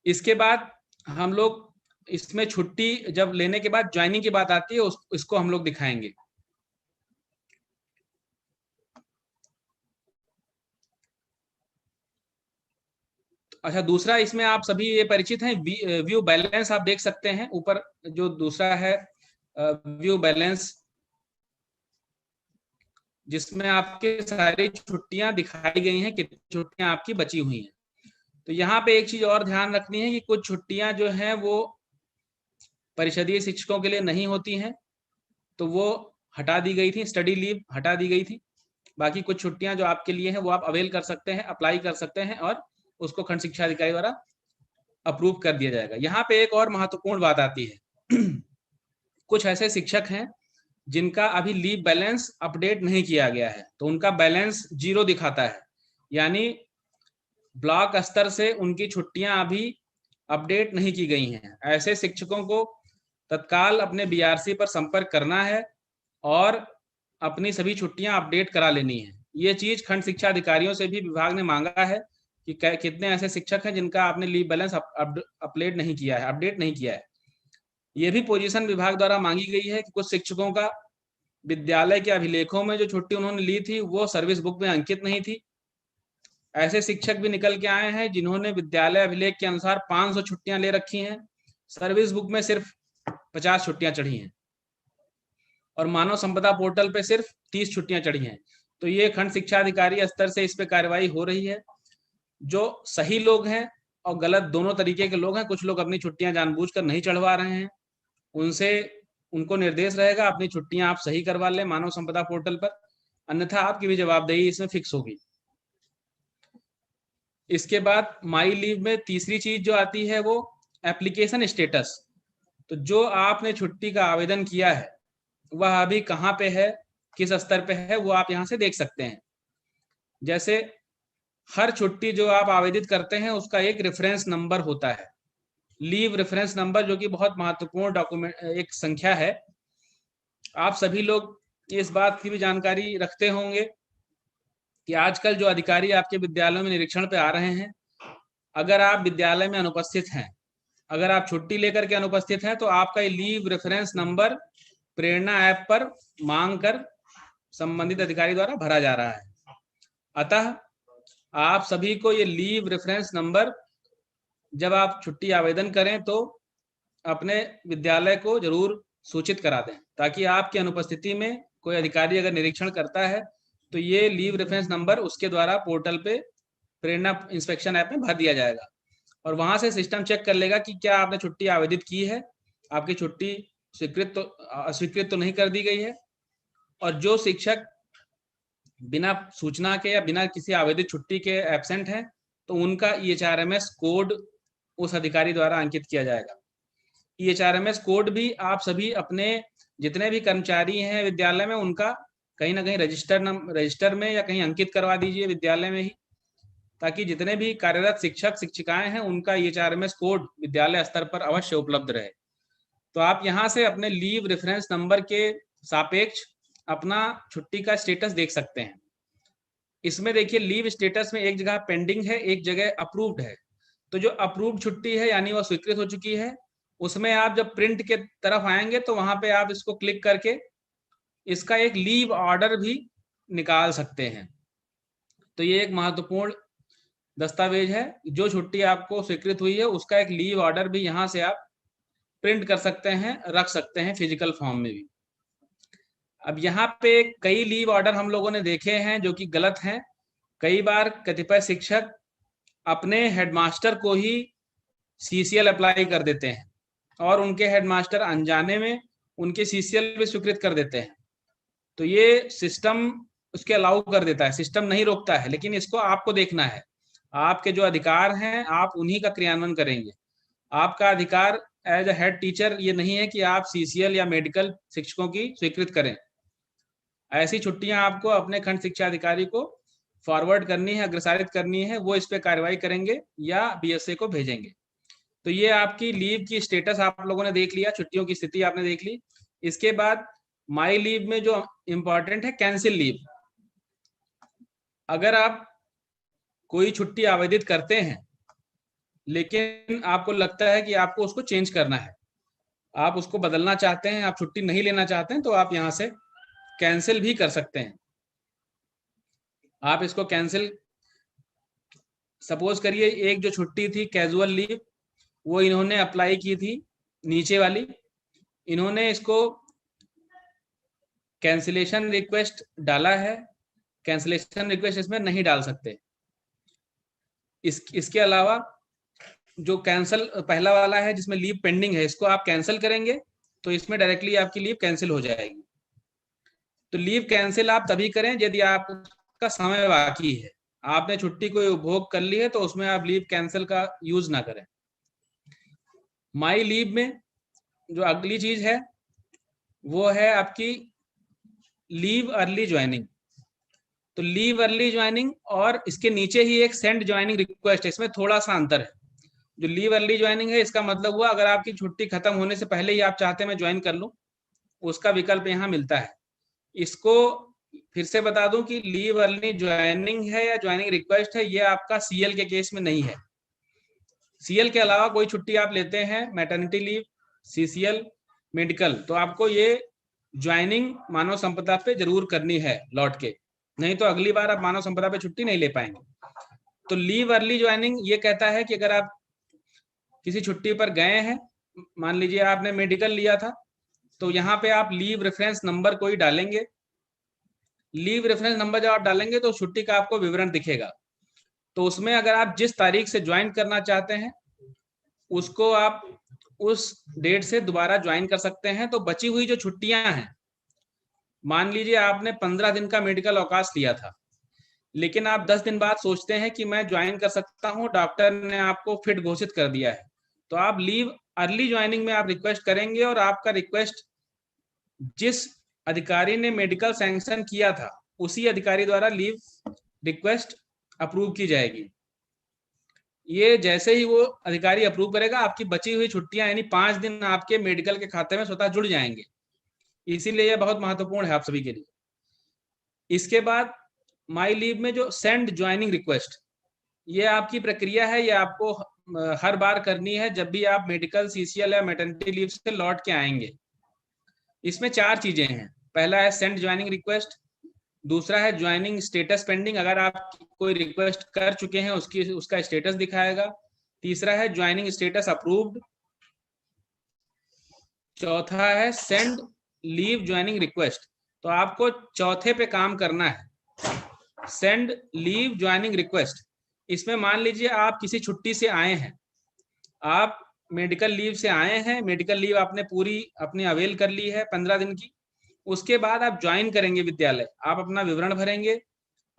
इसके बाद हम लोग इसमें छुट्टी जब लेने के बाद ज्वाइनिंग की बात आती है, इसको हम लोग दिखाएंगे। अच्छा, दूसरा इसमें आप सभी ये परिचित हैं, व्यू बैलेंस आप देख सकते हैं ऊपर जो दूसरा है व्यू बैलेंस, जिसमें आपके सारी छुट्टियां दिखाई गई हैं, कितनी छुट्टियां आपकी बची हुई हैं। तो यहाँ पे एक चीज और ध्यान रखनी है कि कुछ छुट्टियां जो हैं वो परिषदीय शिक्षकों के लिए नहीं होती हैं, तो वो हटा दी गई थी, स्टडी लीव हटा दी गई थी। बाकी कुछ छुट्टियां जो आपके लिए हैं वो आप अवेल कर सकते हैं, अप्लाई कर सकते हैं और उसको खंड शिक्षा अधिकारी द्वारा अप्रूव कर दिया जाएगा। यहाँ पे एक और महत्वपूर्ण बात आती है कुछ ऐसे शिक्षक हैं जिनका अभी लीव बैलेंस अपडेट नहीं किया गया है, तो उनका बैलेंस 0 दिखाता है, यानी ब्लॉक स्तर से उनकी छुट्टियां अभी अपडेट नहीं की गई हैं। ऐसे शिक्षकों को तत्काल अपने बीआरसी पर संपर्क करना है और अपनी सभी छुट्टियां अपडेट करा लेनी है। ये चीज खंड शिक्षा अधिकारियों से भी विभाग ने मांगा है कि कितने ऐसे शिक्षक हैं जिनका आपने लीव बैलेंस अपडेट नहीं किया है, अपडेट नहीं किया है। ये भी पोजीशन विभाग द्वारा मांगी गई है कि कुछ शिक्षकों का विद्यालय के अभिलेखों में जो छुट्टी उन्होंने ली थी वो सर्विस बुक में अंकित नहीं थी। ऐसे शिक्षक भी निकल के आए हैं जिन्होंने विद्यालय अभिलेख के अनुसार 500 छुट्टियां ले रखी हैं, सर्विस बुक में सिर्फ 50 छुट्टियां चढ़ी हैं और मानव संपदा पोर्टल पे सिर्फ 30 छुट्टियां चढ़ी हैं। तो ये खंड शिक्षा अधिकारी स्तर से इस पे कार्रवाई हो रही है। जो सही लोग हैं और गलत दोनों तरीके के लोग हैं, कुछ लोग अपनी छुट्टियां जानबूझकर नहीं चढ़वा रहे हैं, उनको निर्देश रहेगा अपनी छुट्टियां आप सही करवा लें मानव संपदा पोर्टल पर, अन्यथा आपकी भी जवाबदेही इसमें फिक्स होगी। इसके बाद माई लीव में तीसरी चीज जो आती है वो एप्लीकेशन स्टेटस। तो जो आपने छुट्टी का आवेदन किया है वह अभी कहाँ पे है, किस स्तर पे है, वो आप यहाँ से देख सकते हैं। जैसे हर छुट्टी जो आप आवेदित करते हैं उसका एक रेफरेंस नंबर होता है, लीव रेफरेंस नंबर, जो कि बहुत महत्वपूर्ण डॉक्यूमेंट एक संख्या है। आप सभी लोग इस बात की भी जानकारी रखते होंगे कि आजकल जो अधिकारी आपके विद्यालयों में निरीक्षण पे आ रहे हैं, अगर आप विद्यालय में अनुपस्थित हैं, अगर आप छुट्टी लेकर के अनुपस्थित हैं, तो आपका ये लीव रेफरेंस नंबर प्रेरणा ऐप पर मांग कर संबंधित अधिकारी द्वारा भरा जा रहा है। अतः आप सभी को ये लीव रेफरेंस नंबर जब आप छुट्टी आवेदन करें तो अपने विद्यालय को जरूर सूचित करा दें, ताकि आपकी अनुपस्थिति में कोई अधिकारी अगर निरीक्षण करता है तो ये लीव रेफरेंस नंबर उसके द्वारा पोर्टल पे प्रेरणा इंस्पेक्शन ऐप में भर दिया जाएगा। और वहां से सिस्टम चेक कर लेगा कि क्या आपने छुट्टी आवेदित की है, आपकी छुट्टी स्वीकृत तो अस्वीकृत तो नहीं कर दी गई है। और जो शिक्षक बिना सूचना के या बिना किसी आवेदित छुट्टी के एब्सेंट हैं, तो उनका EHRMS कोड उस अधिकारी द्वारा अंकित किया जाएगा। EHRMS कोड भी आप सभी अपने जितने भी कर्मचारी हैं विद्यालय में, उनका कहीं ना कहीं रजिस्टर में या कहीं अंकित करवा दीजिए विद्यालय में ही, ताकि जितने भी कार्यरत शिक्षक शिक्षिकाएं हैं उनका EHRMS कोड विद्यालय स्तर पर अवश्य उपलब्ध रहे। तो आप यहाँ से अपने लीव रेफरेंस नंबर के सापेक्ष अपना छुट्टी का स्टेटस देख सकते हैं। इसमें देखिए लीव स्टेटस में एक जगह पेंडिंग है, एक जगह अप्रूव्ड है। तो जो अप्रूव्ड छुट्टी है यानी वह स्वीकृत हो चुकी है, उसमें आप जब प्रिंट के तरफ आएंगे तो वहां पे आप इसको क्लिक करके इसका एक लीव ऑर्डर भी निकाल सकते हैं। तो ये एक महत्वपूर्ण दस्तावेज है। जो छुट्टी आपको स्वीकृत हुई है उसका एक लीव ऑर्डर भी यहाँ से आप प्रिंट कर सकते हैं, रख सकते हैं फिजिकल फॉर्म में भी। अब यहाँ पे कई लीव ऑर्डर हम लोगों ने देखे हैं जो कि गलत हैं। कई बार कतिपय शिक्षक अपने हेडमास्टर को ही CCL अप्लाई कर देते हैं और उनके हेडमास्टर अनजाने में उनके CCL भी स्वीकृत कर देते हैं। तो ये सिस्टम उसके अलाउ कर देता है, सिस्टम नहीं रोकता है, लेकिन इसको आपको देखना है। आपके जो अधिकार हैं आप उन्हीं का क्रियान्वयन करेंगे। आपका अधिकार एज अ हेड टीचर ये नहीं है कि आप CCL या मेडिकल शिक्षकों की स्वीकृत करें। ऐसी छुट्टियां आपको अपने खंड शिक्षा अधिकारी को फॉरवर्ड करनी है, अग्रसारित करनी है, वो इस पे कार्रवाई करेंगे या BSA को भेजेंगे। तो ये आपकी लीव की स्टेटस आप लोगों ने देख लिया, छुट्टियों की स्थिति आपने देख ली। इसके बाद माई लीव में जो इंपॉर्टेंट है कैंसिल लीव। अगर आप कोई छुट्टी आवेदित करते हैं लेकिन आपको लगता है कि आपको उसको चेंज करना है, आप उसको बदलना चाहते हैं, आप छुट्टी नहीं लेना चाहते हैं, तो आप यहाँ से कैंसिल भी कर सकते हैं। आप इसको कैंसिल, सपोज करिए एक जो छुट्टी थी कैजुअल लीव, वो इन्होंने अप्लाई की थी नीचे वाली, इन्होंने इसको कैंसिलेशन रिक्वेस्ट डाला है। कैंसिलेशन रिक्वेस्ट इसमें नहीं डाल सकते। इसके अलावा जो कैंसिल पहला वाला है जिसमें लीव पेंडिंग है, इसको आप कैंसिल करेंगे तो इसमें डायरेक्टली आपकी लीव कैंसिल हो जाएगी। तो लीव कैंसिल आप तभी करें यदि आपका समय बाकी है, आपने छुट्टी को उपभोग कर ली है, तो उसमें आप लीव कैंसिल का यूज ना करें। माई लीव में जो अगली चीज है वो है आपकी लीव अर्ली ज्वाइनिंग। तो लीव अर्ली ज्वाइनिंग और इसके नीचे ही एक सेंड ज्वाइनिंग रिक्वेस्ट है, इसमें थोड़ा सा अंतर है। जो लीव अर्ली ज्वाइनिंग है इसका मतलब हुआ अगर आपकी छुट्टी खत्म होने से पहले ही आप चाहते हैं मैं ज्वाइन कर लूं, उसका विकल्प यहाँ मिलता है। इसको फिर से बता दूं कि लीव अर्ली ज्वाइनिंग है या ज्वाइनिंग रिक्वेस्ट है, ये आपका CL के केस में नहीं है। CL के अलावा कोई छुट्टी आप लेते हैं, मैटरनिटी लीव, CCL, मेडिकल, तो आपको ये ज्वाइनिंग मानव संपदा पे जरूर करनी है लौट के, नहीं तो अगली बार आप मानव संपदा पे छुट्टी नहीं ले पाएंगे। तो लीव अर्ली ज्वाइनिंग ये कहता है कि अगर आप किसी छुट्टी पर गए हैं, मान लीजिए आपने मेडिकल लिया था, तो यहाँ पे आप लीव रेफरेंस नंबर कोई डालेंगे। लीव रेफरेंस नंबर जब आप डालेंगे तो छुट्टी का आपको विवरण दिखेगा। तो उसमें अगर आप जिस तारीख से ज्वाइन करना चाहते हैं उसको आप उस डेट से दोबारा ज्वाइन कर सकते हैं। तो बची हुई जो छुट्टियां हैं, मान लीजिए आपने 15 दिन का मेडिकल अवकाश लिया था, लेकिन आप 10 दिन बाद सोचते हैं कि मैं ज्वाइन कर सकता हूं, डॉक्टर ने आपको फिट घोषित कर दिया है, तो आप लीव अर्ली ज्वाइनिंग में आप रिक्वेस्ट करेंगे और आपका रिक्वेस्ट जिस अधिकारी ने मेडिकल सैंक्शन किया था उसी अधिकारी द्वारा लीव रिक्वेस्ट अप्रूव की जाएगी। ये जैसे ही वो अधिकारी अप्रूव करेगा, आपकी बची हुई छुट्टियां यानी 5 दिन आपके मेडिकल के खाते में स्वतः जुड़ जाएंगे। इसीलिए ये बहुत महत्वपूर्ण है आप सभी के लिए। इसके बाद माई लीव में जो सेंड ज्वाइनिंग रिक्वेस्ट, ये आपकी प्रक्रिया है, ये आपको हर बार करनी है जब भी आप मेडिकल, CCL या मैटरनिटी लीव से लौट के आएंगे। इसमें 4 चीजें हैं। पहला है सेंड ज्वाइनिंग रिक्वेस्ट, दूसरा है ज्वाइनिंग स्टेटस पेंडिंग, अगर आप कोई रिक्वेस्ट कर चुके हैं उसका स्टेटस दिखाएगा। तीसरा है ज्वाइनिंग स्टेटस अप्रूव्ड। चौथा है सेंड लीव ज्वाइनिंग रिक्वेस्ट। तो आपको चौथे पे काम करना है, सेंड लीव ज्वाइनिंग रिक्वेस्ट। इसमें मान लीजिए आप किसी छुट्टी से आए हैं आप मेडिकल लीव से आए हैं, मेडिकल लीव आपने पूरी अपनी अवेल कर ली है 15 दिन की, उसके बाद आप ज्वाइन करेंगे विद्यालय, आप अपना विवरण भरेंगे,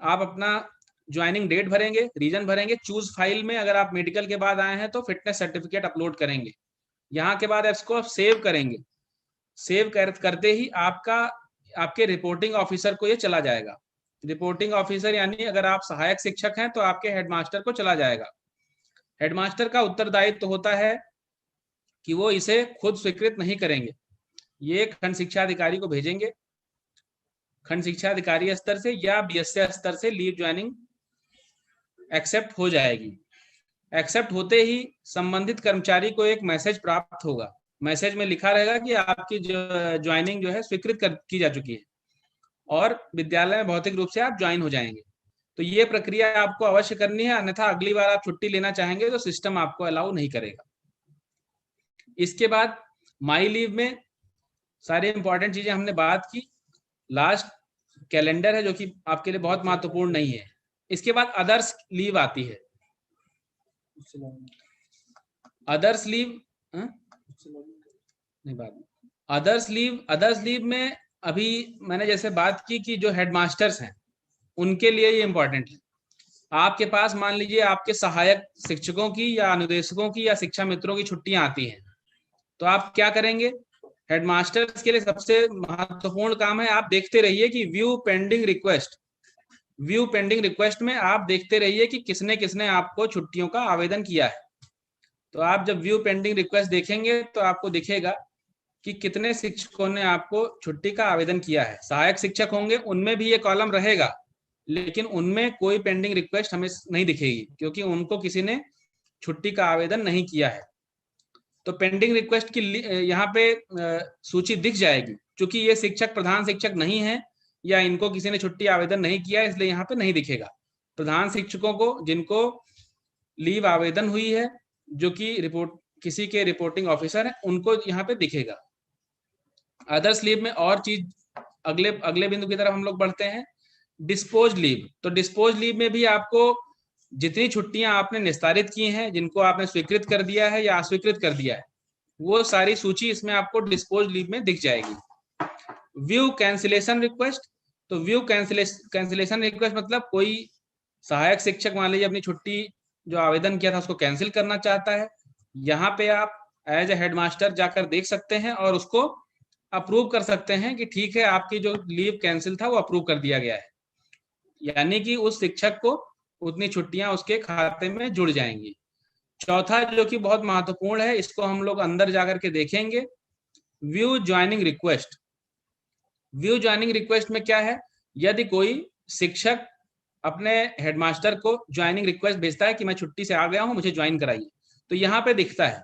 आप अपना ज्वाइनिंग डेट भरेंगे, रीजन भरेंगे, चूज फाइल में अगर आप मेडिकल के बाद आए हैं तो फिटनेस सर्टिफिकेट अपलोड करेंगे। यहाँ के बाद इसको आप सेव करेंगे, सेव करते ही आपके रिपोर्टिंग ऑफिसर को ये चला जाएगा। रिपोर्टिंग ऑफिसर यानी अगर आप सहायक शिक्षक हैं तो आपके हेडमास्टर को चला जाएगा। हेडमास्टर का उत्तरदायित्व तो होता है कि वो इसे खुद स्वीकृत नहीं करेंगे, ये खंड शिक्षा अधिकारी को भेजेंगे। खंड शिक्षा अधिकारी स्तर से या बीएसए स्तर से लीव ज्वाइनिंग एक्सेप्ट हो जाएगी। एक्सेप्ट होते ही संबंधित कर्मचारी को एक मैसेज प्राप्त होगा, मैसेज में लिखा रहेगा कि आपकी ज्वाइनिंग जो है स्वीकृत की जा चुकी है और विद्यालय में भौतिक रूप से आप ज्वाइन हो जाएंगे। तो ये प्रक्रिया आपको अवश्य करनी है, अन्यथा अगली बार आप छुट्टी लेना चाहेंगे तो सिस्टम आपको अलाउ नहीं करेगा। इसके बाद माई लीव में सारी इंपॉर्टेंट चीजें हमने बात की। लास्ट कैलेंडर है जो कि आपके लिए बहुत महत्वपूर्ण नहीं है। इसके बाद अदर्स लीव आती है। अदर्स लीव नहीं बात अदर्स लीव में अभी मैंने जैसे बात की कि जो हेडमास्टर्स हैं उनके लिए ये इंपॉर्टेंट है। आपके पास मान लीजिए आपके सहायक शिक्षकों की या अनुदेशकों की या शिक्षा मित्रों की छुट्टियां आती हैं, तो आप क्या करेंगे? हेडमास्टर्स के लिए सबसे महत्वपूर्ण काम है, आप देखते रहिए कि व्यू पेंडिंग रिक्वेस्ट में आप देखते रहिए कि किसने किसने आपको छुट्टियों का आवेदन किया है। तो आप जब व्यू पेंडिंग रिक्वेस्ट देखेंगे तो आपको दिखेगा कि कितने शिक्षकों ने आपको छुट्टी का आवेदन किया है। सहायक शिक्षक होंगे उनमें भी ये कॉलम रहेगा, लेकिन उनमें कोई पेंडिंग रिक्वेस्ट हमें नहीं दिखेगी क्योंकि उनको किसी ने छुट्टी का आवेदन नहीं किया है। तो पेंडिंग रिक्वेस्ट की यहाँ पे सूची दिख जाएगी। क्योंकि ये शिक्षक प्रधान शिक्षक नहीं है या इनको किसी ने छुट्टी आवेदन नहीं किया, इसलिए यहाँ पे नहीं दिखेगा। प्रधान शिक्षकों को जिनको लीव आवेदन हुई है, जो कि किसी के रिपोर्टिंग ऑफिसर है, उनको यहाँ पे दिखेगा। अदर्स लीव में और चीज अगले बिंदु की तरफ हम लोग बढ़ते हैं, डिस्पोज लीव। तो डिस्पोज लीव में भी आपको जितनी छुट्टियां आपने निस्तारित की हैं, जिनको आपने स्वीकृत कर दिया है या अस्वीकृत कर दिया है, वो सारी सूची इसमें आपको डिस्पोज लीव में दिख जाएगी। View cancellation request. तो व्यू कैंसिलेशन रिक्वेस्ट मतलब कोई सहायक शिक्षक मान लीजिए अपनी छुट्टी जो आवेदन किया था उसको कैंसिल करना चाहता है, यहाँ पे आप एज ए हेडमास्टर जाकर देख सकते हैं और उसको अप्रूव कर सकते हैं कि ठीक है आपकी जो लीव कैंसिल था वो अप्रूव कर दिया गया है, यानी कि उस शिक्षक को उतनी छुट्टियां उसके खाते में जुड़ जाएंगी। चौथा जो कि बहुत महत्वपूर्ण है, इसको हम लोग अंदर जाकर के देखेंगे, view joining request. View joining request में क्या है, यदि कोई शिक्षक अपने हेडमास्टर को ज्वाइनिंग रिक्वेस्ट भेजता है कि मैं छुट्टी से आ गया हूं, मुझे ज्वाइन कराइए, तो यहाँ पे दिखता है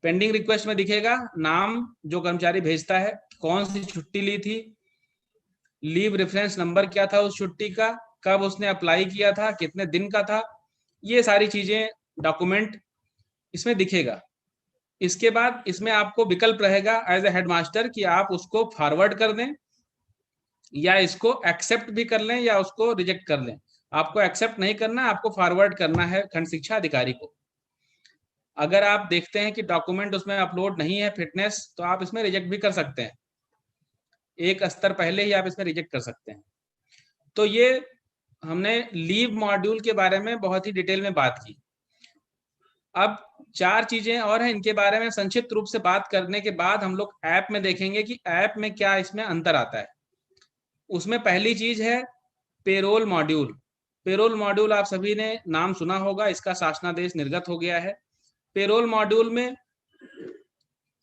पेंडिंग रिक्वेस्ट में दिखेगा नाम जो कर्मचारी भेजता है, कौन सी छुट्टी ली थी, लीव रेफरेंस नंबर क्या था उस छुट्टी का, कब उसने अप्लाई किया था, कितने दिन का था, ये सारी चीजें डॉक्यूमेंट इसमें दिखेगा। इसके बाद इसमें आपको विकल्प रहेगा एज ए हेडमास्टर कि आप उसको फॉरवर्ड कर दें या इसको एक्सेप्ट भी कर लें या उसको रिजेक्ट कर लें। आपको एक्सेप्ट नहीं करना, आपको फॉरवर्ड करना है खंड शिक्षा अधिकारी को। अगर आप देखते हैं कि डॉक्यूमेंट उसमें अपलोड नहीं है फिटनेस, तो आप इसमें रिजेक्ट भी कर सकते हैं, एक स्तर पहले ही आप इसमें रिजेक्ट कर सकते हैं। तो ये हमने लीव मॉड्यूल के बारे में बहुत ही डिटेल में बात की। अब 4 चीजें और हैं, इनके बारे में संक्षिप्त रूप से बात करने के बाद हम लोग ऐप में देखेंगे कि ऐप में क्या इसमें अंतर आता है। उसमें पहली चीज है पेरोल मॉड्यूल। पेरोल मॉड्यूल आप सभी ने नाम सुना होगा, इसका शासनादेश निर्गत हो गया है। पेरोल मॉड्यूल में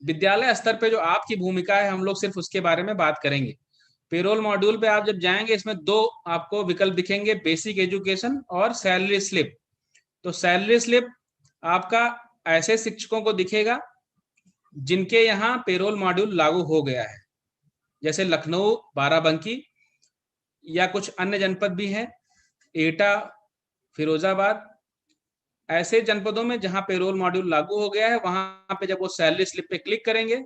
विद्यालय स्तर पे जो आपकी भूमिका है, हम लोग सिर्फ उसके बारे में बात करेंगे। पेरोल मॉड्यूल पे आप जब जाएंगे, इसमें 2 आपको विकल्प दिखेंगे, बेसिक एजुकेशन और सैलरी स्लिप। तो सैलरी स्लिप आपका ऐसे शिक्षकों को दिखेगा जिनके यहाँ पेरोल मॉड्यूल लागू हो गया है, जैसे लखनऊ, बाराबंकी या कुछ अन्य जनपद भी हैं, एटा, फिरोजाबाद, ऐसे जनपदों में जहां पेरोल मॉड्यूल लागू हो गया है, वहां पे जब वो सैलरी स्लिप पे क्लिक करेंगे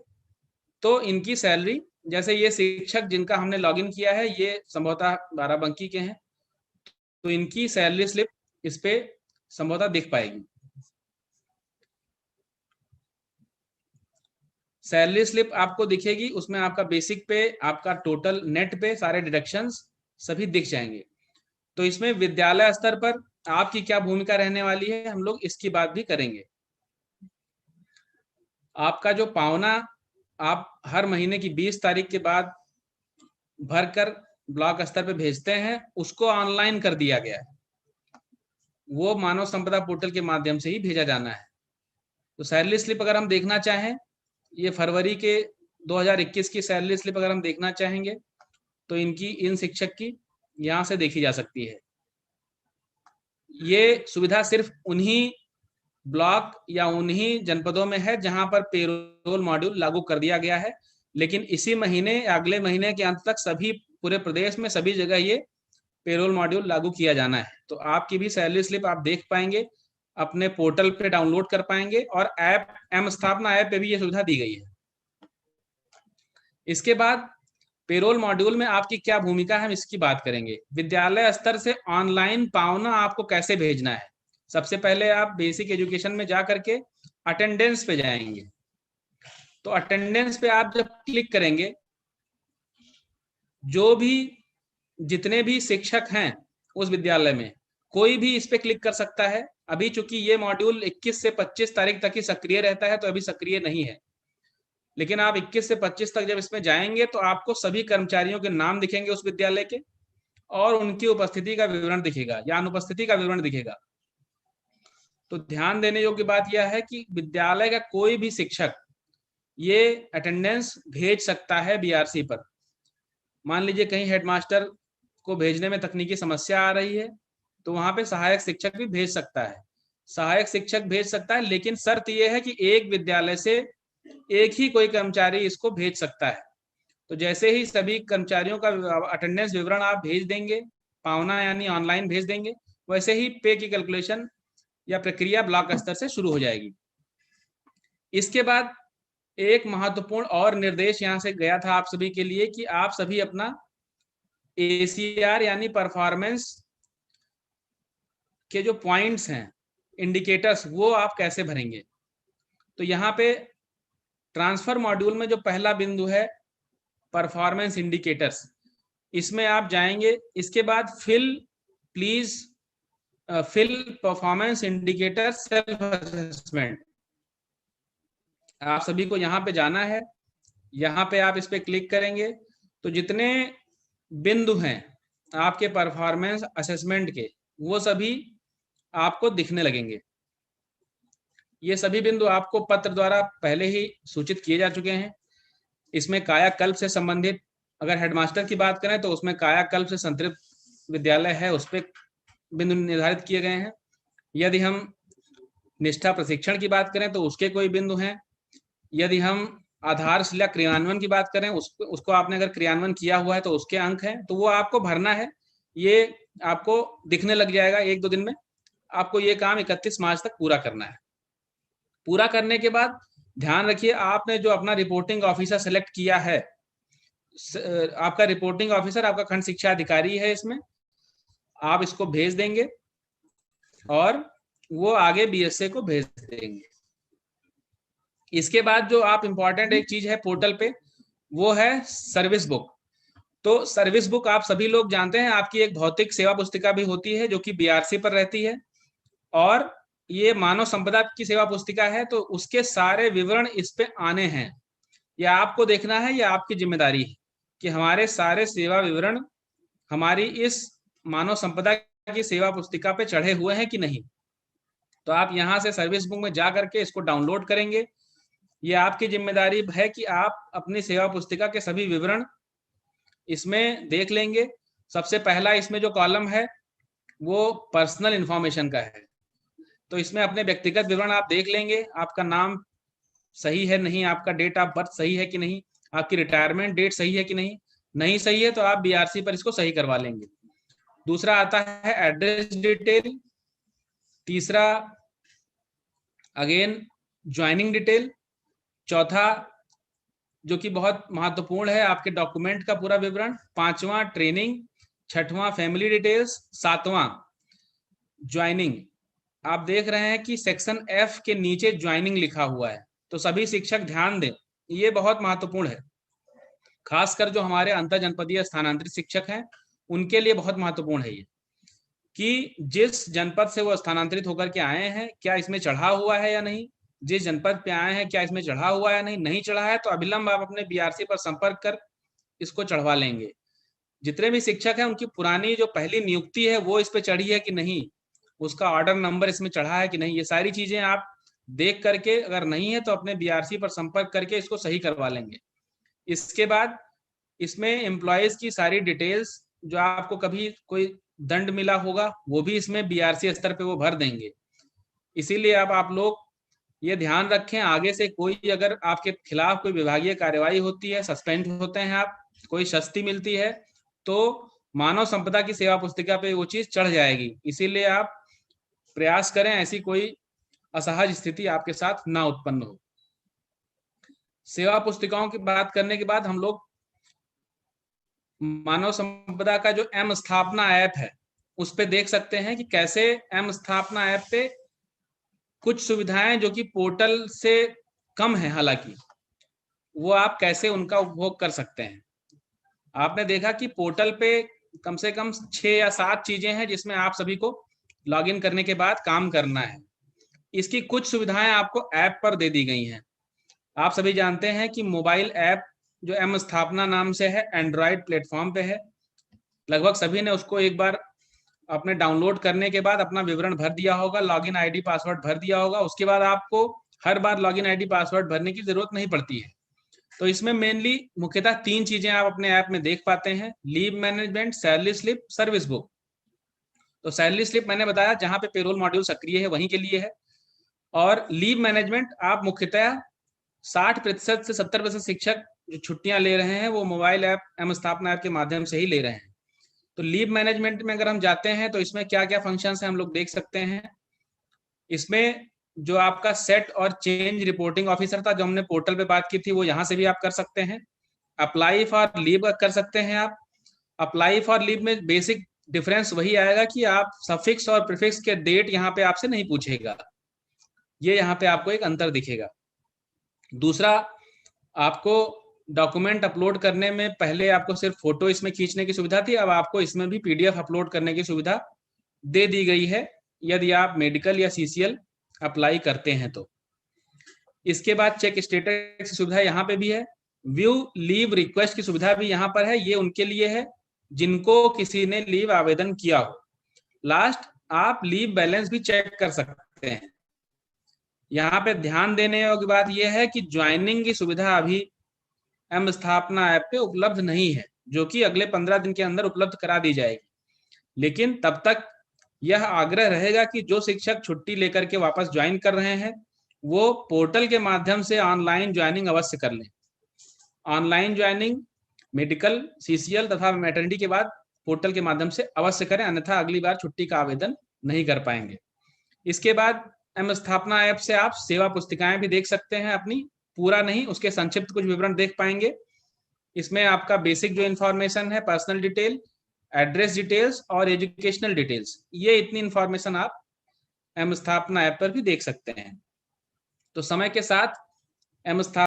तो इनकी सैलरी, जैसे ये शिक्षक जिनका हमने लॉगिन किया है ये संभवतः बाराबंकी के हैं, तो इनकी सैलरी स्लिप इस पे संभवतः दिख पाएगी। सैलरी स्लिप आपको दिखेगी, उसमें आपका बेसिक पे, आपका टोटल नेट पे सारे डिडक्शंस सभी दिख जाएंगे। तो इसमें विद्यालय स्तर पर आपकी क्या भूमिका रहने वाली है, हम लोग इसकी बात भी करेंगे। आपका जो पावना आप हर महीने की 20 तारीख के बाद भरकर ब्लॉक स्तर पे भेजते हैं, उसको ऑनलाइन कर दिया गया है। वो मानव संपदा पोर्टल के माध्यम से ही भेजा जाना है। तो सैलरी स्लिप अगर हम देखना चाहें, ये फरवरी के 2021 की सैलरी स्लिप अगर हम देखना चाहेंगे तो इनकी, इन शिक्षक की यहाँ से देखी जा सकती है। ये सुविधा सिर्फ उन्हीं ब्लॉक या उन्हीं जनपदों में है जहां पर पेरोल मॉड्यूल लागू कर दिया गया है, लेकिन इसी महीने या अगले महीने के अंत तक सभी पूरे प्रदेश में सभी जगह ये पेरोल मॉड्यूल लागू किया जाना है। तो आपकी भी सैलरी स्लिप आप देख पाएंगे, अपने पोर्टल पे डाउनलोड कर पाएंगे, और ऐप एम स्थापना ऐप पे भी ये सुविधा दी गई है। इसके बाद पेरोल मॉड्यूल में आपकी क्या भूमिका है, हम इसकी बात करेंगे। विद्यालय स्तर से ऑनलाइन पावना आपको कैसे भेजना है। सबसे पहले आप बेसिक एजुकेशन में जा करके अटेंडेंस पे जाएंगे। तो अटेंडेंस पे आप जब क्लिक करेंगे, जो भी जितने भी शिक्षक हैं उस विद्यालय में, कोई भी इस पे क्लिक कर सकता है। अभी चूंकि ये मॉड्यूल 21 से 25 तारीख तक ही सक्रिय रहता है, तो अभी सक्रिय नहीं है, लेकिन आप 21 से 25 तक जब इसमें जाएंगे तो आपको सभी कर्मचारियों के नाम दिखेंगे उस विद्यालय के, और उनकी उपस्थिति का विवरण दिखेगा या अनुपस्थिति का विवरण दिखेगा। तो ध्यान देने योग्य बात यह है कि विद्यालय का कोई भी शिक्षक ये अटेंडेंस भेज सकता है बीआरसी पर। मान लीजिए कहीं हेडमास्टर को भेजने में तकनीकी समस्या आ रही है, तो वहां पे सहायक शिक्षक भी भेज सकता है। सहायक शिक्षक भेज सकता है, लेकिन शर्त यह है कि एक विद्यालय से एक ही कोई कर्मचारी इसको भेज सकता है। तो जैसे ही सभी कर्मचारियों का अटेंडेंस विवरण आप भेज देंगे, पावना यानी ऑनलाइन भेज देंगे, वैसे ही पे की कैलकुलेशन या प्रक्रिया ब्लॉक स्तर से शुरू हो जाएगी। इसके बाद एक महत्वपूर्ण और निर्देश यहां से गया था आप सभी के लिए कि आप सभी अपना एसीआर यानी परफॉर्मेंस के जो पॉइंट्स हैं, इंडिकेटर्स, वो आप कैसे भरेंगे। तो यहाँ पे ट्रांसफर मॉड्यूल में जो पहला बिंदु है परफॉर्मेंस इंडिकेटर्स, इसमें आप जाएंगे। इसके बाद fill performance indicator self assessment, आप सभी को यहाँ पे जाना है। यहाँ पे आप इस पे क्लिक करेंगे तो जितने बिंदु हैं आपके परफॉर्मेंस असेसमेंट के, वो सभी आपको दिखने लगेंगे। ये सभी बिंदु आपको पत्र द्वारा पहले ही सूचित किए जा चुके हैं। इसमें कायाकल्प से संबंधित अगर हेडमास्टर की बात करें तो उसमें कायाकल्प से संतृप्त विद्यालय है, उस पर बिंदु निर्धारित किए गए हैं। यदि हम निष्ठा प्रशिक्षण की बात करें तो उसके कोई बिंदु हैं। यदि हम आधारशिला क्रियान्वयन की बात करें, उसको आपने अगर क्रियान्वयन किया हुआ है तो उसके अंक हैं, तो वो आपको भरना है। ये आपको दिखने लग जाएगा 1-2 दिन में। आपको ये काम 31 मार्च तक पूरा करना है। पूरा करने के बाद ध्यान रखिए, आपने जो अपना रिपोर्टिंग ऑफिसर सेलेक्ट किया है, आपका रिपोर्टिंग ऑफिसर आपका खंड शिक्षा अधिकारी है, इसमें आप इसको भेज देंगे और वो आगे बीएसए को भेज देंगे। इसके बाद जो आप इंपॉर्टेंट एक चीज है पोर्टल पे, वो है सर्विस बुक। तो सर्विस बुक आप सभी लोग जानते हैं, आपकी एक भौतिक सेवा पुस्तिका भी होती है जो कि बीआरसी पर रहती है, और ये मानव संपदा की सेवा पुस्तिका है, तो उसके सारे विवरण इस पे आने हैं। या आपको देखना है, या आपकी जिम्मेदारी है कि हमारे सारे सेवा विवरण हमारी इस मानव संपदा की सेवा पुस्तिका पे चढ़े हुए हैं कि नहीं। तो आप यहाँ से सर्विस बुक में जा करके इसको डाउनलोड करेंगे। ये आपकी जिम्मेदारी है कि आप अपनी सेवा पुस्तिका के सभी विवरण इसमें देख लेंगे। सबसे पहला इसमें जो कॉलम है वो पर्सनल इंफॉर्मेशन का है, तो इसमें अपने व्यक्तिगत विवरण आप देख लेंगे। आपका नाम सही है नहीं, आपका डेट ऑफ बर्थ सही है कि नहीं, आपकी रिटायरमेंट डेट सही है कि नहीं। नहीं सही है तो आप बीआरसी पर इसको सही करवा लेंगे। दूसरा आता है एड्रेस डिटेल। तीसरा अगेन ज्वाइनिंग डिटेल। चौथा जो कि बहुत महत्वपूर्ण है, आपके डॉक्यूमेंट का पूरा विवरण। पांचवा ट्रेनिंग। छठवां फैमिली डिटेल्स। सातवां ज्वाइनिंग। आप देख रहे हैं कि सेक्शन एफ के नीचे ज्वाइनिंग लिखा हुआ है, तो सभी शिक्षक ध्यान दें, ये बहुत महत्वपूर्ण है, खासकर जो हमारे अंतर जनपदीय स्थानांतरित शिक्षक हैं उनके लिए बहुत महत्वपूर्ण है ये, कि जिस जनपद से वो स्थानांतरित होकर के आए हैं क्या इसमें चढ़ा हुआ है या नहीं, जिस जनपद पे आए हैं क्या इसमें चढ़ा हुआ है या नहीं चढ़ा है तो अविलंब आप अपने बीआरसी पर संपर्क कर इसको चढ़वा लेंगे। जितने भी शिक्षक हैं उनकी पुरानी जो पहली नियुक्ति है वो इस पे चढ़ी है कि नहीं, उसका ऑर्डर नंबर इसमें चढ़ा है कि नहीं, ये सारी चीजें आप देख करके, अगर नहीं है तो अपने बीआरसी पर संपर्क करके इसको सही करवा लेंगे। इसके बाद इसमें एम्प्लॉयज की सारी डिटेल्स, जो आपको कभी कोई दंड मिला होगा वो भी इसमें बीआरसी स्तर पे वो भर देंगे। इसीलिए अब आप लोग ये ध्यान रखें, आगे से कोई अगर आपके खिलाफ कोई विभागीय कार्यवाही होती है, सस्पेंड होते हैं आप, कोई शस्ति मिलती है, तो मानव संपदा की सेवा पुस्तिका पे वो चीज चढ़ जाएगी। इसीलिए आप प्रयास करें ऐसी कोई असहज स्थिति आपके साथ ना उत्पन्न हो। सेवा पुस्तिकाओं की बात करने के बाद हम लोग मानव संपदा का जो एम स्थापना ऐप है उस पे देख सकते हैं कि कैसे एम स्थापना ऐप पे कुछ सुविधाएं जो कि पोर्टल से कम है, हालांकि वो आप कैसे उनका उपभोग कर सकते हैं। आपने देखा कि पोर्टल पे कम से कम 6 या 7 चीजें हैं जिसमें आप सभी को लॉगिन करने के बाद काम करना है। इसकी कुछ सुविधाएं आपको ऐप पर दे दी गई हैं। आप सभी जानते हैं कि मोबाइल ऐप जो एम स्थापना नाम से है, एंड्रॉयड प्लेटफॉर्म पे है। लगभग सभी ने उसको एक बार अपने डाउनलोड करने के बाद अपना विवरण भर दिया होगा, लॉगिन आईडी पासवर्ड भर दिया होगा। उसके बाद आपको हर बार लॉगिन आईडी पासवर्ड भरने की जरूरत नहीं पड़ती है। तो इसमें मेनली मुख्यतः 3 चीजें आप अपने ऐप में देख पाते हैं, leave management, salary slip, service book. तो सैलरी स्लिप मैंने बताया जहां पे पेरोल मॉड्यूल सक्रिय है वहीं के लिए है, और लीव मैनेजमेंट आप मुख्यतः 60% से 70% शिक्षक जो छुट्टियां ले रहे हैं वो मोबाइल ऐप एम स्थापना ऐप के माध्यम से ही ले रहे हैं। तो लीव मैनेजमेंट में अगर हम जाते हैं तो इसमें क्या क्या फंक्शंस हैं हम लोग देख सकते हैं। इसमें जो आपका सेट और चेंज रिपोर्टिंग ऑफिसर था जो हमने पोर्टल पे बात की थी वो यहाँ से भी आप कर सकते हैं। अप्लाई फॉर लीव कर सकते हैं आप। अप्लाई फॉर लीव में बेसिक डिफरेंस वही आएगा कि आप सफिक्स और प्रीफिक्स के डेट यहाँ पे आपसे नहीं पूछेगा, ये यहाँ पे आपको एक अंतर दिखेगा। दूसरा, आपको डॉक्यूमेंट अपलोड करने में पहले आपको सिर्फ फोटो इसमें खींचने की सुविधा थी, अब आपको इसमें भी पीडीएफ अपलोड करने की सुविधा दे दी गई है यदि आप मेडिकल या सीसीएल अप्लाई करते हैं तो। इसके बाद चेक स्टेटस की सुविधा यहाँ पे भी है। व्यू लीव रिक्वेस्ट की सुविधा भी यहाँ पर है, ये उनके लिए है जिनको किसी ने लीव आवेदन किया हो। लास्ट, आप लीव बैलेंस भी चेक कर सकते हैं। यहाँ पे ध्यान देने योग्य बात यह है कि ज्वाइनिंग की सुविधा अभी एम स्थापना ऐप पे उपलब्ध नहीं है, जो कि अगले 15 दिन के अंदर उपलब्ध करा दी जाएगी। लेकिन तब तक यह आग्रह रहेगा कि जो शिक्षक छुट्टी लेकर के वापस ज्वाइन कर रहे हैं वो पोर्टल के माध्यम से ऑनलाइन ज्वाइनिंग अवश्य कर लें। ऑनलाइन ज्वाइनिंग मेडिकल, सीसीएल तथा मैटरनिटी के बाद पोर्टल के माध्यम से अवश्य करें, अन्यथा अगली बार छुट्टी का आवेदन नहीं कर पाएंगे। इसके बाद एम स्थापना ऐप से आप सेवा पुस्तिकाएं भी देख सकते हैं अपनी, पूरा नहीं, उसके संक्षिप्त कुछ विवरण देख पाएंगे। इसमें आपका बेसिक जो इन्फॉर्मेशन है, पर्सनल डिटेल, एड्रेस डिटेल्स और एजुकेशनल डिटेल्स, ये इतनी इन्फॉर्मेशन आप एम स्थापना ऐप पर भी देख सकते हैं। तो समय के साथ एम स्थापना